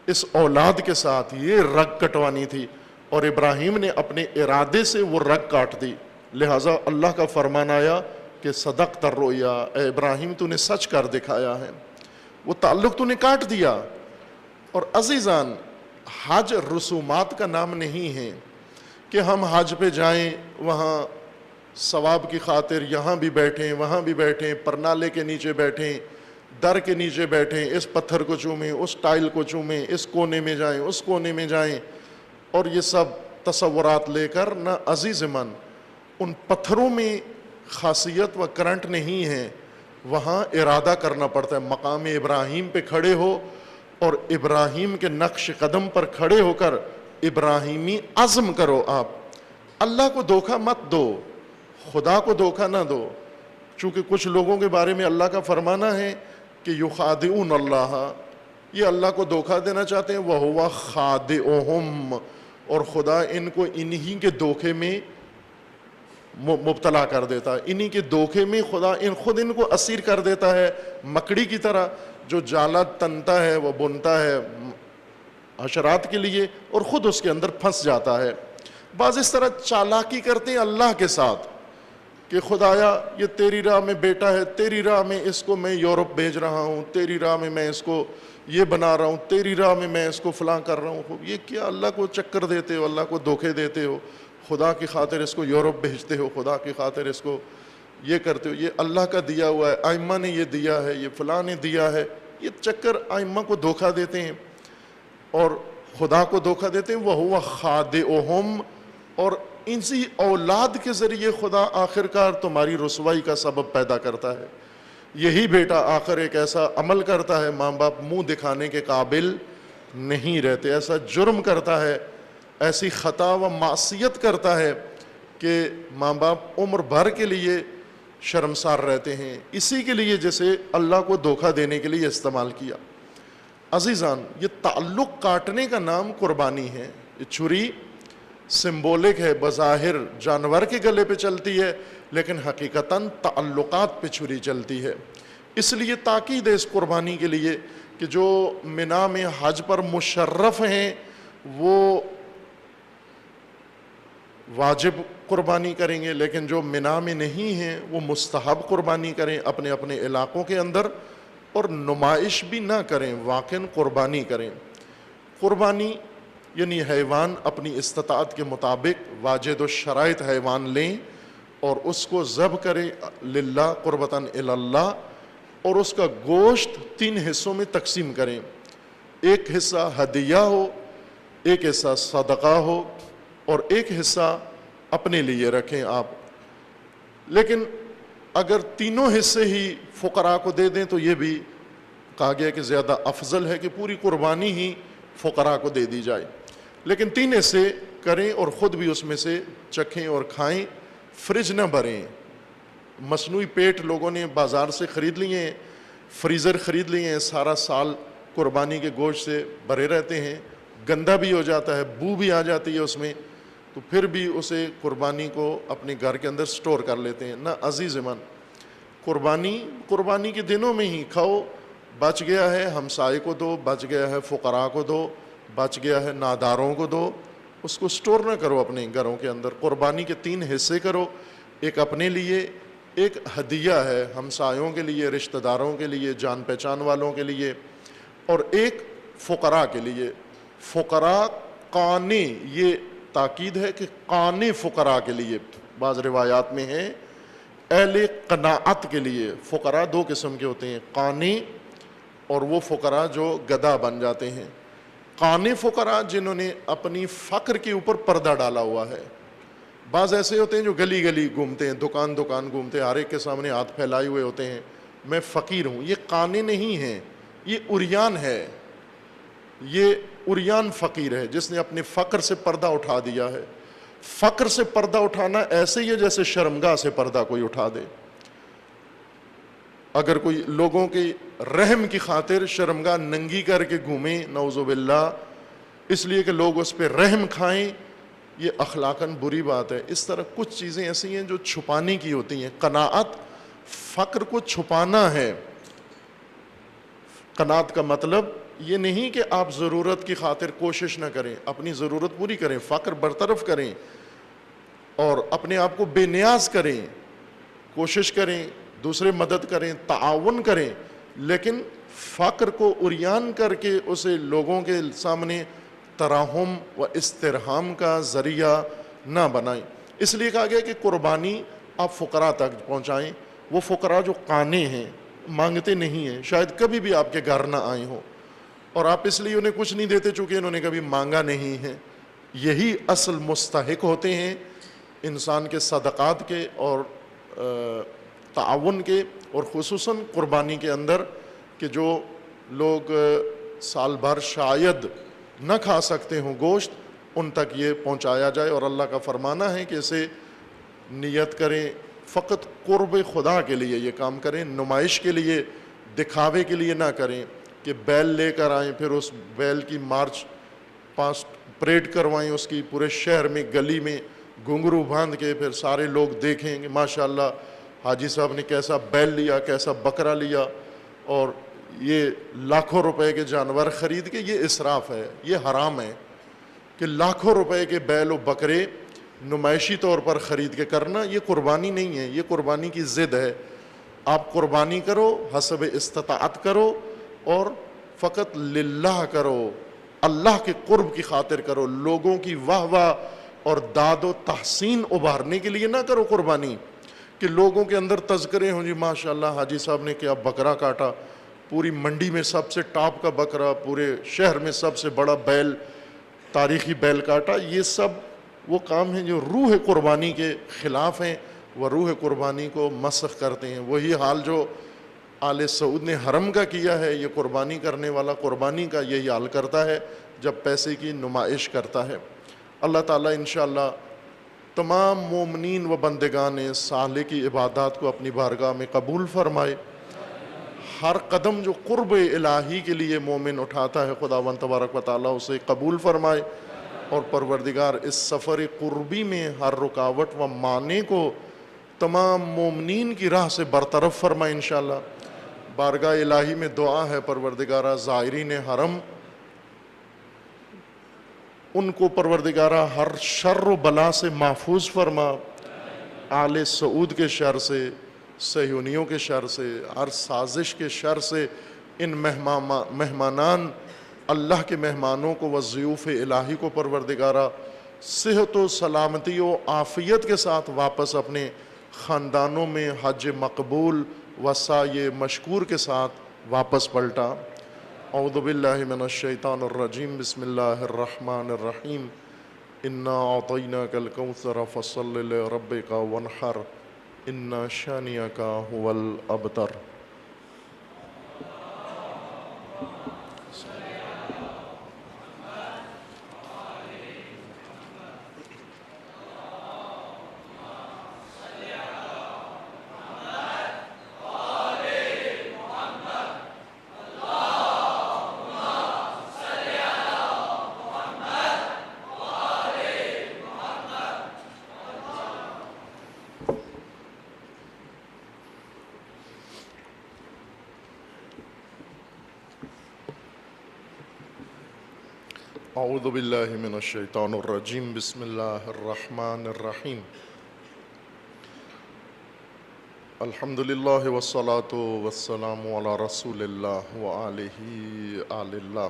اس اولاد کے ساتھ، یہ رگ کٹوانی تھی، اور ابراہیم نے اپنے ارادے سے وہ رگ کاٹ دی۔ لہٰذا اللہ کا فرمان آیا کہ صدقت الرؤیا، اے ابراہیم تو نے سچ کر دکھایا ہے، وہ تعلق تو نے کاٹ دیا۔ اور عزیزان، حج رسومات کا نام نہیں ہے کہ ہم حج پہ جائیں، وہاں ثواب کی خاطر یہاں بھی بیٹھیں وہاں بھی بیٹھیں، پرنالے کے نیچے بیٹھیں، در کے نیچے بیٹھیں، اس پتھر کو چومیں، اس ٹائل کو چومیں، اس کونے میں جائیں اس کونے میں جائیں، اور یہ سب تصورات لے کر نہ عزیز من، ان پتھروں میں خاصیت و کرنٹ نہیں ہے، وہاں ارادہ کرنا پڑتا ہے۔ مقام ابراہیم پہ کھڑے ہو اور ابراہیم کے نقش قدم پر کھڑے ہو کر ابراہیمی عزم کرو۔ آپ اللہ کو دھوکہ مت دو، خدا کو دھوکہ نہ دو، چونکہ کچھ لوگوں کے بارے میں اللہ کا فرمانا ہے کہ یخادعون اللہ، یہ اللہ کو دھوکہ دینا چاہتے ہیں، وَهُوَ خَادِعُهُمْ، اور خدا ان کو انہی کے دھوکے میں مبتلا کر دیتا ہے، انہی کے دھوکے میں خدا خود ان کو اسیر کر دیتا ہے، مکڑی کی طرح جو جالا تنتا ہے وہ بنتا ہے حشرات کے لیے اور خود اس کے اندر پھنس جاتا ہے۔ بعض اس طرح چالاکی کرتے ہیں اللہ کے ساتھ کہ خدایا یہ تیری راہ میں بیٹا ہے، تیری راہ میں اس کو میں یورپ بھیج رہا ہوں، تیری راہ میں اس کو یہ بنا رہا ہوں، تیری راہ میں اس کو فلاں کر رہا ہوں۔ یہ کیا اللہ کو چکر دیتے ہو، اللہ کو دھوکے دیتے ہو، خدا کی خاطر اس کو یورپ بھیجتے ہو، خدا کی خاطر اس کو یہ کرتے ہو، یہ اللہ کا دیا ہوا ہے، ائمہ نے یہ دیا ہے، یہ فلاں نے دیا ہے۔ یہ چکر ائمہ کو دھوکہ دیتے ہیں اور خدا کو دھوکہ دیتے ہیں۔ وَهُوَ خَادِعُهُمْ، اور اسی اولاد کے ذریعے خدا آخرکار تمہاری رسوائی کا سبب پیدا کرتا ہے۔ یہی بیٹا آخر ایک ایسا عمل کرتا ہے، ماں باپ منہ دکھانے کے قابل نہیں رہتے، ایسا جرم کرتا ہے، ایسی خطا و معصیت کرتا ہے کہ ماں باپ عمر بھر کے لیے شرمسار رہتے ہیں، اسی کے لیے جسے اللہ کو دھوکہ دینے کے لیے استعمال کیا۔ عزیزان، یہ تعلق کاٹنے کا نام قربانی ہے۔ یہ چھری سمبولک ہے، بظاہر جانور کے گلے پہ چلتی ہے لیکن حقیقتاً تعلقات پہ چھری چلتی ہے۔ اس لیے تاکید ہے اس قربانی کے لیے کہ جو منا میں حج پر مشرف ہیں وہ واجب قربانی کریں گے، لیکن جو منا میں نہیں ہیں وہ مستحب قربانی کریں اپنے اپنے علاقوں کے اندر، اور نمائش بھی نہ کریں، واقعاً قربانی کریں۔ قربانی یعنی حیوان اپنی استطاعت کے مطابق واجد الشرائط حیوان لیں اور اس کو ذبح کریں للہ قربتاً اللہ، اور اس کا گوشت 3 حصوں میں تقسیم کریں، ایک حصہ ہدیہ ہو، ایک حصہ صدقہ ہو، اور ایک حصہ اپنے لیے رکھیں آپ۔ لیکن اگر تینوں حصے ہی فقراء کو دے دیں تو یہ بھی کہا گیا کہ زیادہ افضل ہے کہ پوری قربانی ہی فقراء کو دے دی جائے، لیکن 3 حصے کریں اور خود بھی اس میں سے چکھیں اور کھائیں، فریج نہ بھریں۔ مصنوعی پیٹ لوگوں نے بازار سے خرید لیے ہیں، فریزر خرید لیے ہیں، سارا سال قربانی کے گوشت سے بھرے رہتے ہیں، گندا بھی ہو جاتا ہے، بو بھی آ جاتی ہے اس میں، تو پھر بھی اسے قربانی کو اپنے گھر کے اندر سٹور کر لیتے ہیں۔ نہ عزیز من، قربانی کے دنوں میں ہی کھاؤ، بچ گیا ہے ہمسائے کو دو، بچ گیا ہے فقراء کو دو، بچ گیا ہے ناداروں کو دو، اس کو سٹور نہ کرو اپنے گھروں کے اندر۔ قربانی کے 3 حصے کرو، ایک اپنے لیے، ایک ہدیہ ہے ہمسایوں کے لیے، رشتہ داروں کے لیے، جان پہچان والوں کے لیے، اور ایک فقراء کے لیے۔ فقراء قانے، یہ تاکید ہے کہ قانے فقراء کے لیے، بعض روایات میں ہے اہل قناعت کے لیے۔ فقراء 2 قسم کے ہوتے ہیں، قانے اور وہ فقراء جو گدھا بن جاتے ہیں۔ قانے فقراء جنہوں نے اپنی فقر کے اوپر پردہ ڈالا ہوا ہے۔ بعض ایسے ہوتے ہیں جو گلی گلی گھومتے ہیں، دکان دکان گھومتے ہیں، ہر ایک کے سامنے ہاتھ پھیلائے ہوئے ہوتے ہیں، میں فقیر ہوں۔ یہ قانے نہیں ہیں، یہ عریان ہے، یہ عریان فقیر ہے جس نے اپنے فقر سے پردہ اٹھا دیا ہے۔ فقر سے پردہ اٹھانا ایسے ہی ہے جیسے شرمگاہ سے پردہ کوئی اٹھا دے۔ اگر کوئی لوگوں کی رحم کی خاطر شرمگاہ ننگی کر کے گھومے، نعوذ باللہ، اس لیے کہ لوگ اس پہ رحم کھائیں، یہ اخلاقاً بری بات ہے۔ اس طرح کچھ چیزیں ایسی ہیں جو چھپانے کی ہوتی ہیں۔ قناعت فقر کو چھپانا ہے۔ قناعت کا مطلب یہ نہیں کہ آپ ضرورت کی خاطر کوشش نہ کریں، اپنی ضرورت پوری کریں، فقر برطرف کریں اور اپنے آپ کو بے نیاز کریں، کوشش کریں، دوسرے مدد کریں، تعاون کریں، لیکن فقر کو عریان کر کے اسے لوگوں کے سامنے ترحم و استرحام کا ذریعہ نہ بنائیں۔ اس لیے کہا گیا کہ قربانی آپ فقراء تک پہنچائیں، وہ فقراء جو قانے ہیں، مانگتے نہیں ہیں، شاید کبھی بھی آپ کے گھر نہ آئے ہوں، اور آپ اس لیے انہیں کچھ نہیں دیتے چونکہ انہوں نے کبھی مانگا نہیں ہے۔ یہی اصل مستحق ہوتے ہیں انسان کے صدقات کے اور تعاون کے، اور خصوصاً قربانی کے اندر، کہ جو لوگ سال بھر شاید نہ کھا سکتے ہوں گوشت، ان تک یہ پہنچایا جائے۔ اور اللہ کا فرمانا ہے کہ اسے نیت کریں، فقط قرب خدا کے لیے یہ کام کریں، نمائش کے لیے، دکھاوے کے لیے نہ کریں کہ بیل لے کر آئیں پھر اس بیل کی مارچ پاس پریڈ کروائیں اس کی، پورے شہر میں گلی میں گھنگرو باندھ کے، پھر سارے لوگ دیکھیں کہ ماشاءاللہ حاجی صاحب نے کیسا بیل لیا، کیسا بکرا لیا، اور یہ لاکھوں روپے کے جانور خرید کے. یہ اسراف ہے، یہ حرام ہے کہ لاکھوں روپے کے بیل و بکرے نمائشی طور پر خرید کے کرنا. یہ قربانی نہیں ہے، یہ قربانی کی ضد ہے. آپ قربانی کرو، حسب استطاعت کرو، اور فقط للہ کرو، اللہ کے قرب کی خاطر کرو. لوگوں کی واہ واہ اور داد و تحسین ابھارنے کے لیے نہ کرو قربانی کہ لوگوں کے اندر تذکرے ہوں. جی ماشاءاللہ حاجی صاحب نے کیا بکرا کاٹا، پوری منڈی میں سب سے ٹاپ کا بکرا، پورے شہر میں سب سے بڑا بیل، تاریخی بیل کاٹا. یہ سب وہ کام ہیں جو روح قربانی کے خلاف ہیں، وہ روح قربانی کو مسخ کرتے ہیں. وہی حال جو آل سعود نے حرم کا کیا ہے، یہ قربانی کرنے والا قربانی کا یہی حال کرتا ہے جب پیسے کی نمائش کرتا ہے. اللہ تعالیٰ انشاءاللہ تمام مومنین و بندگان صالح کی عبادات کو اپنی بارگاہ میں قبول فرمائے. ہر قدم جو قرب الہی کے لیے مومن اٹھاتا ہے، خداوند تبارک و تعالیٰ اسے قبول فرمائے. اور پروردگار اس سفر قربی میں ہر رکاوٹ و معنی کو تمام مومنین کی راہ سے برطرف فرمائے انشاءاللہ. بارگاہ الہی میں دعا ہے پروردگارہ زائرین حرم، ان کو پروردگارہ ہر شر و بلا سے محفوظ فرما. آل سعود کے شر سے، صہیونیوں کے شر سے، ہر سازش کے شر سے ان مہمانان اللہ کے مہمانوں کو و ضیوف الہی کو پروردگارہ صحت و سلامتی و عافیت کے ساتھ واپس اپنے خاندانوں میں حج مقبول و سعی مشکور کے ساتھ واپس پلٹا. اعوذ باللہ من الشیطان الرجیم، بسم اللہ الرحمن الرحیم. انا اعطیناک الکوثر فصل لربک وانحر ان شانئک هو الابتر. اعوذ باللہ من الشیطان الرجیم، بسم اللہ الرحمن الرحیم. الحمد للہ والصلاة والسلام علی رسول اللہ وآلہ آل اللہ،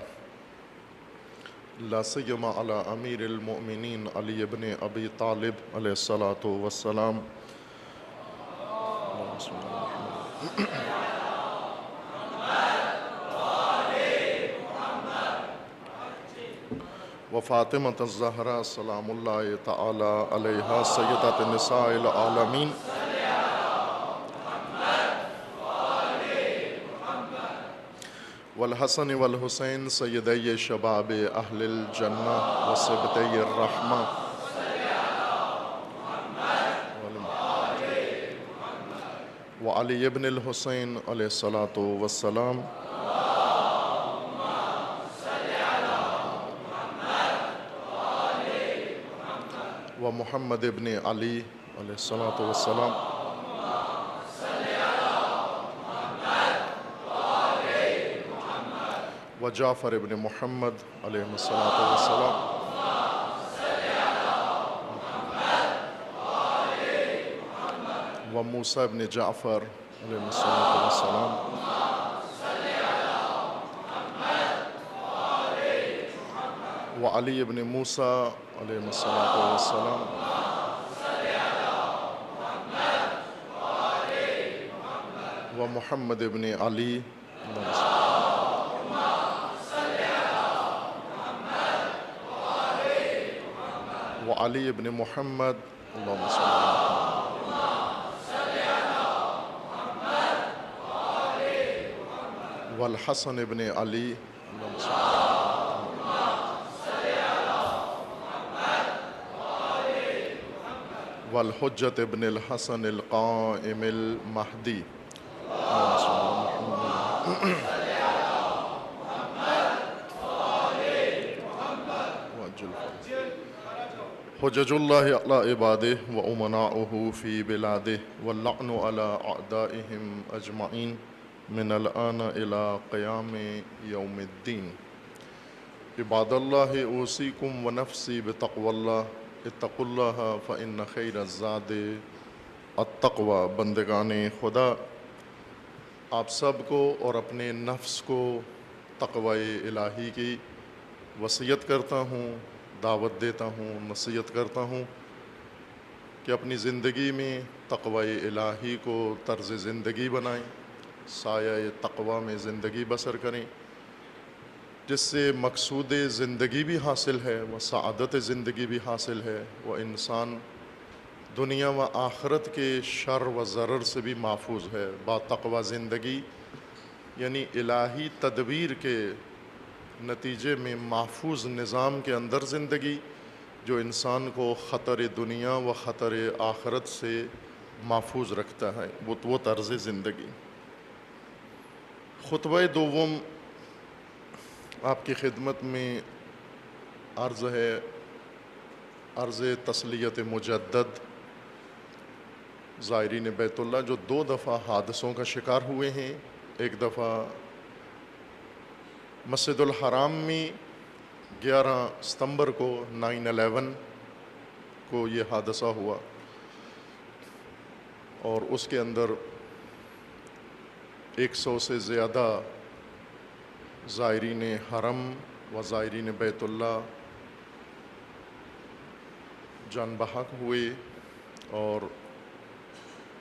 لا سیما علی امیر المؤمنین علی ابن ابی طالب علیہ الصلاة والسلام. وفاطمة الزہرا سلام اللہ تعالی علیہا سیدۃ النساء العالمین. والحسن والحسین سیدی شباب اہل الجنہ وصبتی الرحمہ. وعلی ابن الحسین علیہ الصلاة والسلام. ومحمد ابن علی علیہ الصلاة والسلام. وجعفر ابن محمد علیہ الصلاة والسلام. وموسیٰ ابن جعفر علیہ الصلاة والسلام. وعلی ابن موسیٰ علیہ الصلاة والسلام. ومحمد ابن علی وعلی ابن محمد اللہم صلی والحسن ابن علی اللہم صلی والحجت ابن الحسن القائم المہدی. حجج اللہ علی عبادہ و امناؤہ فی بلادہ واللعن علی اعدائہم اجمعین من الآن الی قیام یوم الدین۔ عباد اللہ اوصیکم و نفسی بتقوی اللہ اتقوا اللہ فإن خیر الزاد التقوی۔ بندگان خدا، آپ سب کو اور اپنے نفس کو تقوی الہی کی وصیت کرتا ہوں، دعوت دیتا ہوں، نصیحت کرتا ہوں کہ اپنی زندگی میں تقوی الہی کو طرز زندگی بنائیں، سایہ تقوی میں زندگی بسر کریں، جس سے مقصود زندگی بھی حاصل ہے، وہ سعادت زندگی بھی حاصل ہے، وہ انسان دنیا و آخرت کے شر و ضرر سے بھی محفوظ ہے۔ با تقوی زندگی یعنی الہی تدبیر کے نتیجے میں محفوظ نظام کے اندر زندگی، جو انسان کو خطر دنیا و خطر آخرت سے محفوظ رکھتا ہے، وہ طرز زندگی۔ خطبہ دوم آپ کی خدمت میں عرض ہے، عرض تسلیت مجدد زائرین بیت اللہ جو 2 دفعہ حادثوں کا شکار ہوئے ہیں۔ ایک دفعہ مسجد الحرام میں 11 ستمبر کو 9/11 کو یہ حادثہ ہوا، اور اس کے اندر 100 سے زیادہ زائرین حرم و زائرین بیت اللہ جان بحق ہوئے، اور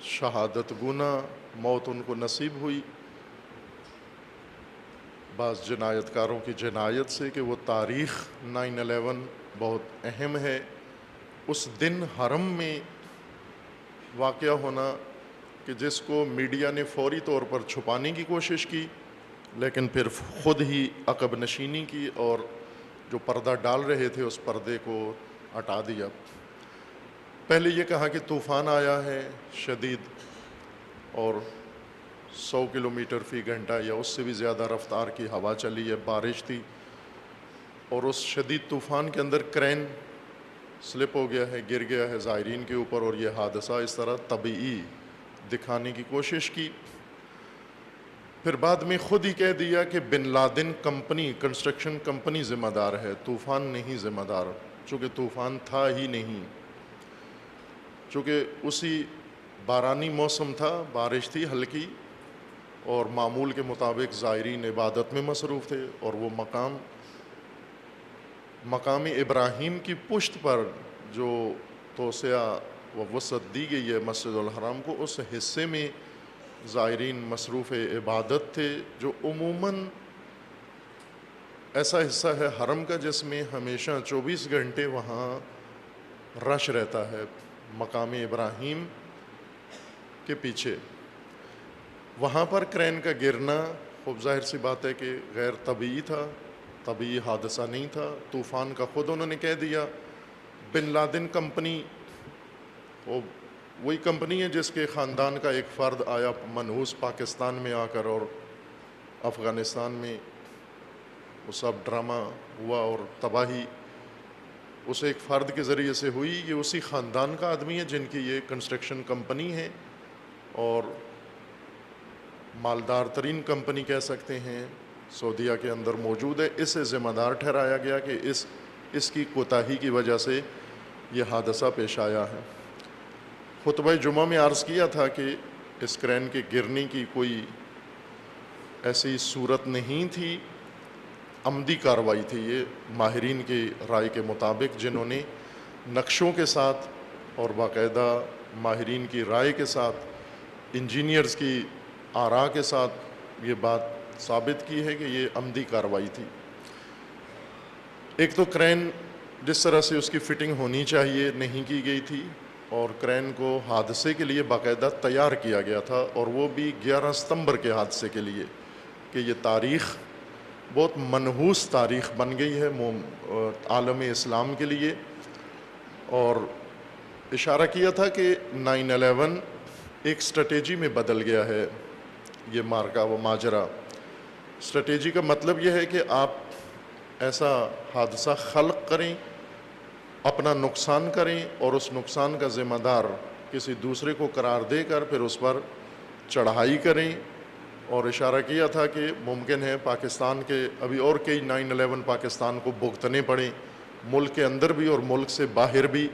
شہادت گنا موت ان کو نصیب ہوئی بعض جنایت کاروں کی جنایت سے، کہ وہ تاریخ 9/11 بہت اہم ہے۔ اس دن حرم میں واقعہ ہونا کہ جس کو میڈیا نے فوری طور پر چھپانے کی کوشش کی، لیکن پھر خود ہی عقب نشینی کی اور جو پردہ ڈال رہے تھے اس پردے کو ہٹا دیا۔ پہلے یہ کہا کہ طوفان آیا ہے شدید، اور 100 کلومیٹر فی گھنٹہ یا اس سے بھی زیادہ رفتار کی ہوا چلی ہے، بارش تھی، اور اس شدید طوفان کے اندر کرین سلپ ہو گیا ہے، گر گیا ہے زائرین کے اوپر، اور یہ حادثہ اس طرح طبیعی دکھانے کی کوشش کی۔ پھر بعد میں خود ہی کہہ دیا کہ Bin Laden company, construction company ذمہ دار ہے، طوفان نہیں ذمہ دار، چونکہ طوفان تھا ہی نہیں، چونکہ اسی بارانی موسم تھا، بارش تھی ہلکی، اور معمول کے مطابق زائرین عبادت میں مصروف تھے، اور وہ مقام ابراہیم کی پشت پر جو توسعہ و وسعت دی گئی ہے مسجد الحرام کو، اس حصے میں زائرین مصروف عبادت تھے، جو عموماً ایسا حصہ ہے حرم کا جس میں ہمیشہ 24 گھنٹے وہاں رش رہتا ہے، مقام ابراہیم کے پیچھے۔ وہاں پر کرین کا گرنا خوب ظاہر سی بات ہے کہ غیر طبیعی تھا، طبیعی حادثہ نہیں تھا۔ طوفان کا خود انہوں نے کہہ دیا۔ بن لادن کمپنی وہی کمپنی ہے جس کے خاندان کا ایک فرد آیا منحوس پاکستان میں آ کر، اور افغانستان میں وہ سب ڈرامہ ہوا اور تباہی اس ایک فرد کے ذریعے سے ہوئی۔ یہ اسی خاندان کا آدمی ہے جن کی یہ کنسٹرکشن کمپنی ہے، اور مالدار ترین کمپنی کہہ سکتے ہیں، سعودیہ کے اندر موجود ہے۔ اسے ذمہ دار ٹھہرایا گیا کہ اس کی کوتاہی کی وجہ سے یہ حادثہ پیش آیا ہے۔ خطبہ جمعہ میں عرض کیا تھا کہ اس کرین کے گرنے کی کوئی ایسی صورت نہیں تھی، عمدی کارروائی تھی۔ یہ ماہرین کی رائے کے مطابق، جنہوں نے نقشوں کے ساتھ اور باقاعدہ ماہرین کی رائے کے ساتھ، انجینئرز کی آراء کے ساتھ یہ بات ثابت کی ہے کہ یہ عمدی کارروائی تھی۔ ایک تو کرین جس طرح سے اس کی فٹنگ ہونی چاہیے نہیں کی گئی تھی، اور کرین کو حادثے کے لیے باقاعدہ تیار کیا گیا تھا، اور وہ بھی 11 ستمبر کے حادثے کے لیے، کہ یہ تاریخ بہت منحوس تاریخ بن گئی ہے عالم اسلام کے لیے۔ اور اشارہ کیا تھا کہ 9/11 ایک اسٹریٹجی میں بدل گیا ہے، یہ مارکا و ماجرا۔ اسٹریٹجی کا مطلب یہ ہے کہ آپ ایسا حادثہ خلق کریں اپنا نقصان کریں اور اس نقصان کا ذمہ دار کسی دوسرے کو قرار دے کر پھر اس پر چڑھائی کریں. اور اشارہ کیا تھا کہ ممکن ہے پاکستان کے ابھی اور کئی 9/11 پاکستان کو بھگتنے پڑیں، ملک کے اندر بھی اور ملک سے باہر بھی،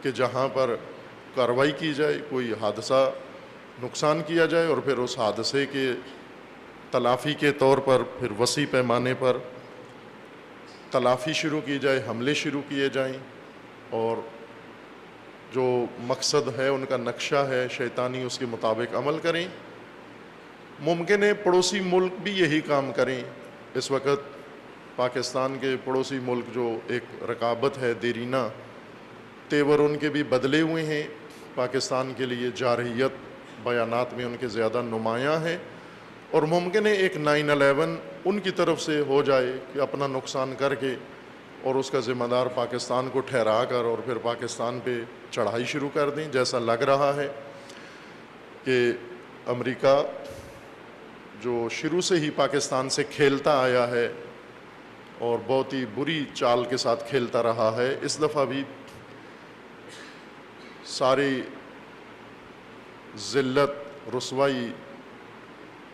کہ جہاں پر کارروائی کی جائے، کوئی حادثہ نقصان کیا جائے اور پھر اس حادثے کے تلافی کے طور پر پھر وسیع پیمانے پر تلافی شروع کی جائے، حملے شروع کیے جائیں، اور جو مقصد ہے ان کا نقشہ ہے شیطانی اس کے مطابق عمل کریں. ممکن ہے پڑوسی ملک بھی یہی کام کریں. اس وقت پاکستان کے پڑوسی ملک جو ایک رقابت ہے دیرینہ، تیور ان کے بھی بدلے ہوئے ہیں. پاکستان کے لیے جارحیت بیانات میں ان کے زیادہ نمایاں ہے، اور ممکن ہے ایک 9/11 ان کی طرف سے ہو جائے کہ اپنا نقصان کر کے اور اس کا ذمہ دار پاکستان کو ٹھہرا کر اور پھر پاکستان پہ چڑھائی شروع کر دیں. جیسا لگ رہا ہے کہ امریکہ جو شروع سے ہی پاکستان سے کھیلتا آیا ہے اور بہت ہی بری چال کے ساتھ کھیلتا رہا ہے، اس دفعہ بھی ساری ذلت رسوائی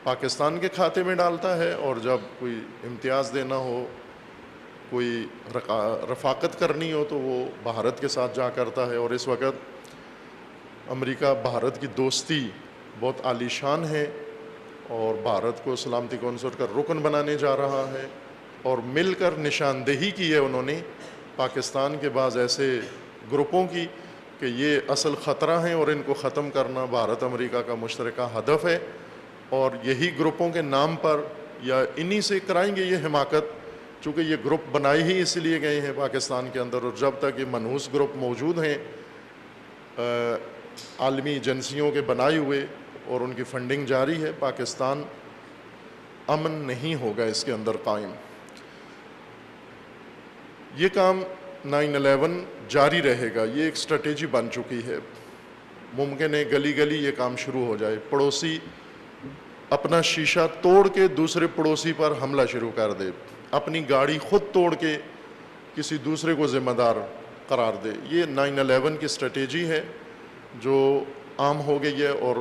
پاکستان کے کھاتے میں ڈالتا ہے، اور جب کوئی امتیاز دینا ہو، کوئی رفاقت کرنی ہو تو وہ بھارت کے ساتھ جا کرتا ہے. اور اس وقت امریکہ بھارت کی دوستی بہت عالی شان ہے اور بھارت کو سلامتی کونسل کا رکن بنانے جا رہا ہے، اور مل کر نشاندہی کی ہے انہوں نے پاکستان کے بعض ایسے گروپوں کی کہ یہ اصل خطرہ ہیں اور ان کو ختم کرنا بھارت امریکہ کا مشترکہ ہدف ہے. اور یہی گروپوں کے نام پر یا انہی سے کرائیں گے یہ حماقت، چونکہ یہ گروپ بنائے ہی اس لیے گئے ہیں پاکستان کے اندر، اور جب تک یہ منحوس گروپ موجود ہیں عالمی ایجنسیوں کے بنائے ہوئے اور ان کی فنڈنگ جاری ہے، پاکستان امن نہیں ہوگا اس کے اندر قائم. یہ کام 9/11 جاری رہے گا، یہ ایک اسٹریٹجی بن چکی ہے. ممکن ہے گلی گلی یہ کام شروع ہو جائے، پڑوسی اپنا شیشہ توڑ کے دوسرے پڑوسی پر حملہ شروع کر دے، اپنی گاڑی خود توڑ کے کسی دوسرے کو ذمہ دار قرار دے. یہ 9/11 کی اسٹریٹجی ہے جو عام ہو گئی ہے اور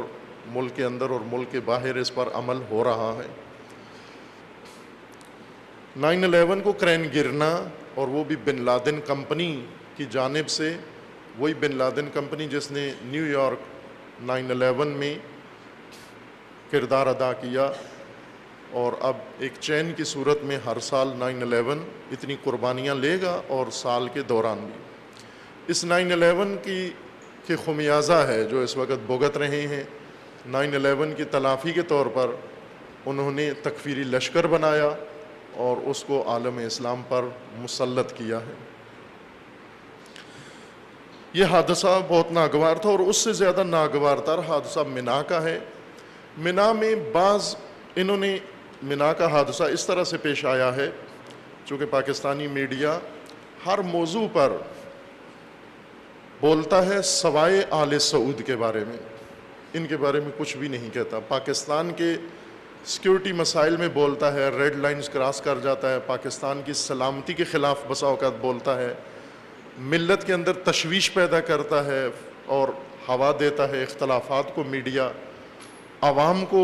ملک کے اندر اور ملک کے باہر اس پر عمل ہو رہا ہے. 9/11 کو کرین گرنا، اور وہ بھی بن لادن کمپنی کی جانب سے، وہی بن لادن کمپنی جس نے نیو یارک 9/11 میں کردار ادا کیا، اور اب ایک چین کی صورت میں ہر سال 9/11 اتنی قربانیاں لے گا، اور سال کے دوران بھی. اس 9/11 کی خمیازہ ہے جو اس وقت بھگت رہے ہیں. 9/11 کی تلافی کے طور پر انہوں نے تکفیری لشکر بنایا اور اس کو عالم اسلام پر مسلط کیا ہے. یہ حادثہ بہت ناگوار تھا، اور اس سے زیادہ ناگوار تر حادثہ منا کا ہے. منا میں انہوں نے منا کا حادثہ اس طرح سے پیش آیا ہے، چونکہ پاکستانی میڈیا ہر موضوع پر بولتا ہے سوائے آل سعود کے بارے میں، ان کے بارے میں کچھ بھی نہیں کہتا. پاکستان کے سیکیورٹی مسائل میں بولتا ہے، ریڈ لائنز کراس کر جاتا ہے، پاکستان کی سلامتی کے خلاف بسا اوقات بولتا ہے، ملت کے اندر تشویش پیدا کرتا ہے اور ہوا دیتا ہے اختلافات کو. میڈیا عوام کو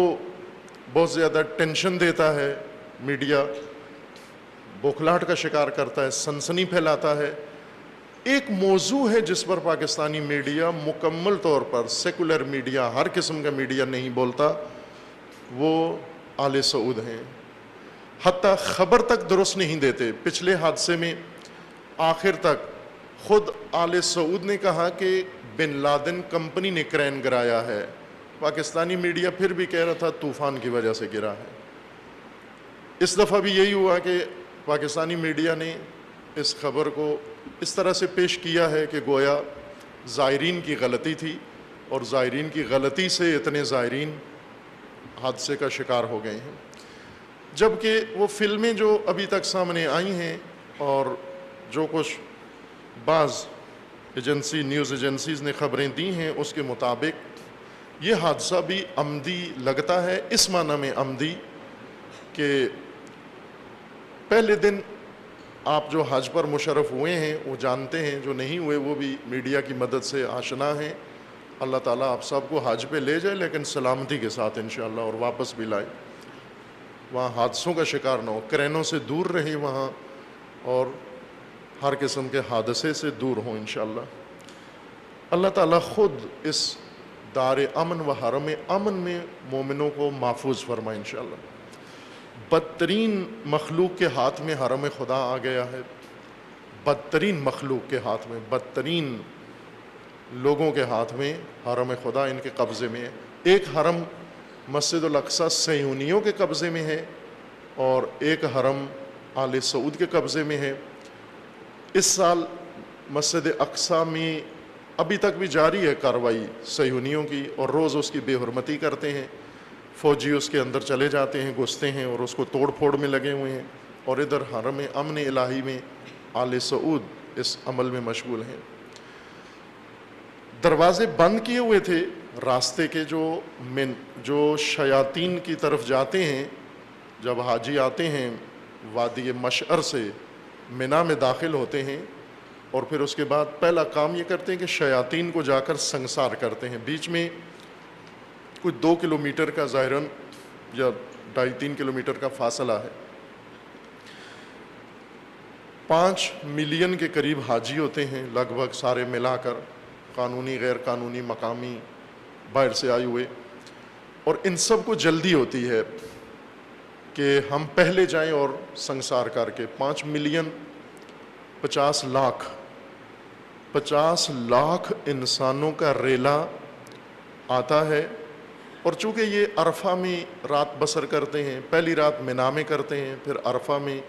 بہت زیادہ ٹینشن دیتا ہے، میڈیا بوکھلاہٹ کا شکار کرتا ہے، سنسنی پھیلاتا ہے. ایک موضوع ہے جس پر پاکستانی میڈیا مکمل طور پر، سیکولر میڈیا، ہر قسم کا میڈیا نہیں بولتا، وہ آل سعود ہیں. حتیٰ خبر تک درست نہیں دیتے. پچھلے حادثے میں آخر تک خود آل سعود نے کہا کہ بن لادن کمپنی نے کرین گرایا ہے. پاکستانی میڈیا پھر بھی کہہ رہا تھا طوفان کی وجہ سے گرا ہے. اس دفعہ بھی یہی ہوا کہ پاکستانی میڈیا نے اس خبر کو اس طرح سے پیش کیا ہے کہ گویا زائرین کی غلطی تھی، اور زائرین کی غلطی سے اتنے زائرین حادثے کا شکار ہو گئے ہیں. جبکہ وہ فلمیں جو ابھی تک سامنے آئی ہیں اور جو کچھ بعض نیوز ایجنسیز نے خبریں دی ہیں، اس کے مطابق یہ حادثہ بھی عمدی لگتا ہے. اس معنی میں عمدی کہ پہلے دن آپ جو حج پر مشرف ہوئے ہیں وہ جانتے ہیں، جو نہیں ہوئے وہ بھی میڈیا کی مدد سے آشنا ہیں۔ اللہ تعالیٰ آپ سب کو حج پہ لے جائے، لیکن سلامتی کے ساتھ انشاءاللہ، اور واپس بھی لائے، وہاں حادثوں کا شکار نہ ہو، کرینوں سے دور رہیں وہاں، اور ہر قسم کے حادثے سے دور ہوں انشاءاللہ۔ اللہ تعالیٰ خود اس دار امن و حرم امن میں مومنوں کو محفوظ فرمائے انشاءاللہ۔ بدترین مخلوق کے ہاتھ میں حرم خدا آ گیا ہے، بدترین مخلوق کے ہاتھ میں، بدترین لوگوں کے ہاتھ میں حرم خدا ان کے قبضے میں ہے۔ ایک حرم مسجد الاقصی صہیونیوں کے قبضے میں ہے، اور ایک حرم آل سعود کے قبضے میں ہے۔ اس سال مسجد اقصی میں ابھی تک بھی جاری ہے کارروائی صہیونیوں کی، اور روز اس کی بے حرمتی کرتے ہیں، فوجی اس کے اندر چلے جاتے ہیں، گھستے ہیں اور اس کو توڑ پھوڑ میں لگے ہوئے ہیں، اور ادھر حرم امن الہی میں آل سعود اس عمل میں مشغول ہیں۔ دروازے بند کیے ہوئے تھے راستے کے، جو شیاطین کی طرف جاتے ہیں، جب حاجی آتے ہیں وادی مشعر سے منا میں داخل ہوتے ہیں، اور پھر اس کے بعد پہلا کام یہ کرتے ہیں کہ شیاطین کو جا کر سنسار کرتے ہیں۔ بیچ میں کچھ 2 کلومیٹر کا ظاہراً یا 2.5-3 کلومیٹر کا فاصلہ ہے۔ 5 ملین کے قریب حاجی ہوتے ہیں لگ بھگ، سارے ملا کر، قانونی غیر قانونی مقامی باہر سے آئے ہوئے، اور ان سب کو جلدی ہوتی ہے کہ ہم پہلے جائیں اور سنسار کر کے۔ 5 ملین 50 لاکھ انسانوں کا ریلا آتا ہے، اور چونکہ یہ عرفہ میں رات بسر کرتے ہیں، پہلی رات منا میں کرتے ہیں، پھر عرفہ میں،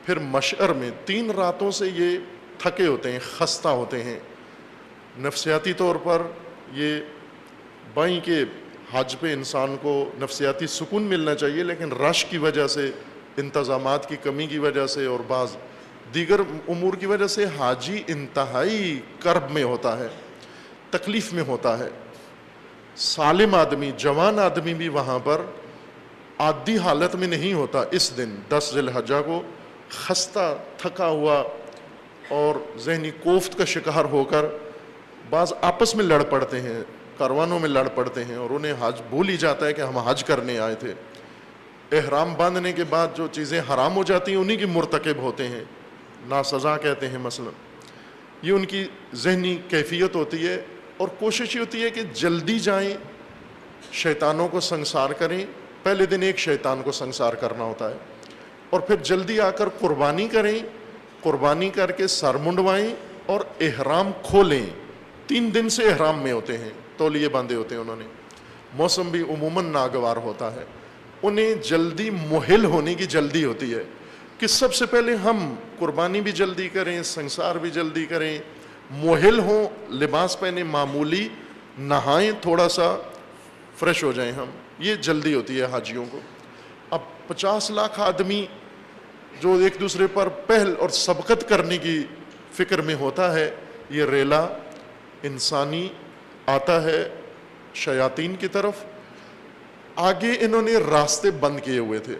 پھر مشعر میں، 3 راتوں سے یہ تھکے ہوتے ہیں، خستہ ہوتے ہیں نفسیاتی طور پر۔ یہ بائیں کہ حج پہ انسان کو نفسیاتی سکون ملنا چاہیے، لیکن رش کی وجہ سے، انتظامات کی کمی کی وجہ سے، اور بعض دیگر امور کی وجہ سے حاجی انتہائی کرب میں ہوتا ہے، تکلیف میں ہوتا ہے۔ سالم آدمی، جوان آدمی بھی وہاں پر عادی حالت میں نہیں ہوتا۔ اس دن 10 ذی الحجہ کو خستہ، تھکا ہوا اور ذہنی کوفت کا شکار ہو کر بعض آپس میں لڑ پڑتے ہیں، کاروانوں میں لڑ پڑتے ہیں، اور انہیں حج بھول ہی جاتا ہے کہ ہم حج کرنے آئے تھے۔ احرام باندھنے کے بعد جو چیزیں حرام ہو جاتی ہیں انہی کی مرتکب ہوتے ہیں، ناسزا کہتے ہیں مثلا۔ یہ ان کی ذہنی کیفیت ہوتی ہے، اور کوشش یہ ہوتی ہے کہ جلدی جائیں، شیطانوں کو سنسار کریں۔ پہلے دن ایک شیطان کو سنسار کرنا ہوتا ہے، اور پھر جلدی آ کر قربانی کریں، قربانی کر کے سر منڈوائیں اور احرام کھولیں۔ 3 دن سے احرام میں ہوتے ہیں، تولیے باندھے ہوتے ہیں انہوں نے، موسم بھی عموماً ناگوار ہوتا ہے، انہیں جلدی مہل ہونے کی جلدی ہوتی ہے کہ سب سے پہلے ہم قربانی بھی جلدی کریں، سنسار بھی جلدی کریں، مہل ہوں، لباس پہنے معمولی، نہائیں، تھوڑا سا فریش ہو جائیں ہم۔ یہ جلدی ہوتی ہے حاجیوں کو۔ اب 50 لاکھ آدمی جو ایک دوسرے پر پہل اور سبقت کرنے کی فکر میں ہوتا ہے، یہ ریلا انسانی آتا ہے شیاطین کی طرف۔ آگے انہوں نے راستے بند کیے ہوئے تھے،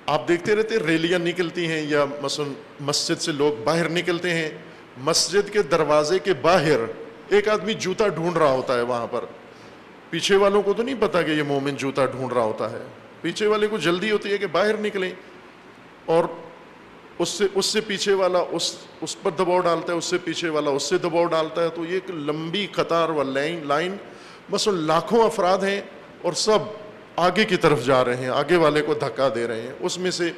آپ دیکھتے رہتے ریلیاں نکلتی ہیں، یا مثلا مسجد سے لوگ باہر نکلتے ہیں، مسجد کے دروازے کے باہر ایک آدمی جوتا ڈھونڈ رہا ہوتا ہے وہاں پر۔ پیچھے والوں کو تو نہیں پتا کہ یہ مومن جوتا ڈھونڈ رہا ہوتا ہے، پیچھے والے کو جلدی ہوتی ہے کہ باہر نکلیں، اور اس سے پیچھے والا اس پر دباؤ ڈالتا ہے، اس سے پیچھے والا اس سے دباؤ ڈالتا ہے، تو یہ ایک لمبی قطار و لائن، مثلا لاکھوں افراد ہیں اور سب آگے کی طرف جا رہے ہیں، آگے والے کو دھکا دے رہے ہیں۔ اس میں سے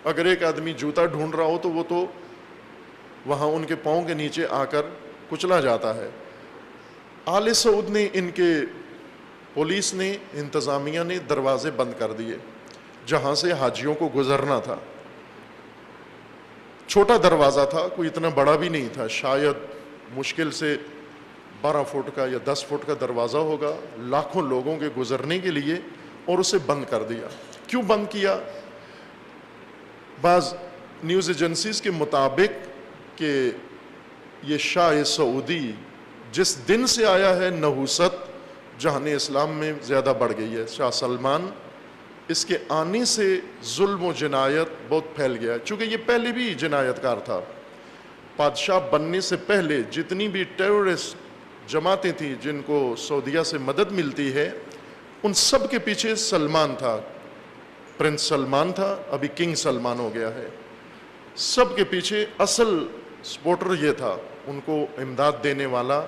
اگر ایک آدمی جوتا ڈھونڈ رہا ہو تو وہ تو وہاں ان کے پاؤں کے نیچے آ کر کچلا جاتا ہے۔ آل سعود نے، ان کے پولیس نے، انتظامیہ نے دروازے بند کر دیے جہاں سے حاجیوں کو گزرنا تھا۔ چھوٹا دروازہ تھا، کوئی اتنا بڑا بھی نہیں تھا، شاید مشکل سے 12 فٹ کا یا 10 فٹ کا دروازہ ہوگا لاکھوں لوگوں کے گزرنے کے لیے، اور اسے بند کر دیا۔ کیوں بند کیا؟ بعض نیوز ایجنسیز کے مطابق کہ یہ شاہ سعودی جس دن سے آیا ہے، نحوست جہان اسلام میں زیادہ بڑھ گئی ہے۔ شاہ سلمان اس کے آنے سے ظلم و جنایت بہت پھیل گیا ہے، چونکہ یہ پہلے بھی جنایت کار تھا۔ بادشاہ بننے سے پہلے جتنی بھی ٹیرورسٹ جماعتیں تھیں جن کو سعودیہ سے مدد ملتی ہے، ان سب کے پیچھے سلمان تھا، پرنس سلمان تھا، ابھی کنگ سلمان ہو گیا ہے۔ سب کے پیچھے اصل سپورٹر یہ تھا، ان کو امداد دینے والا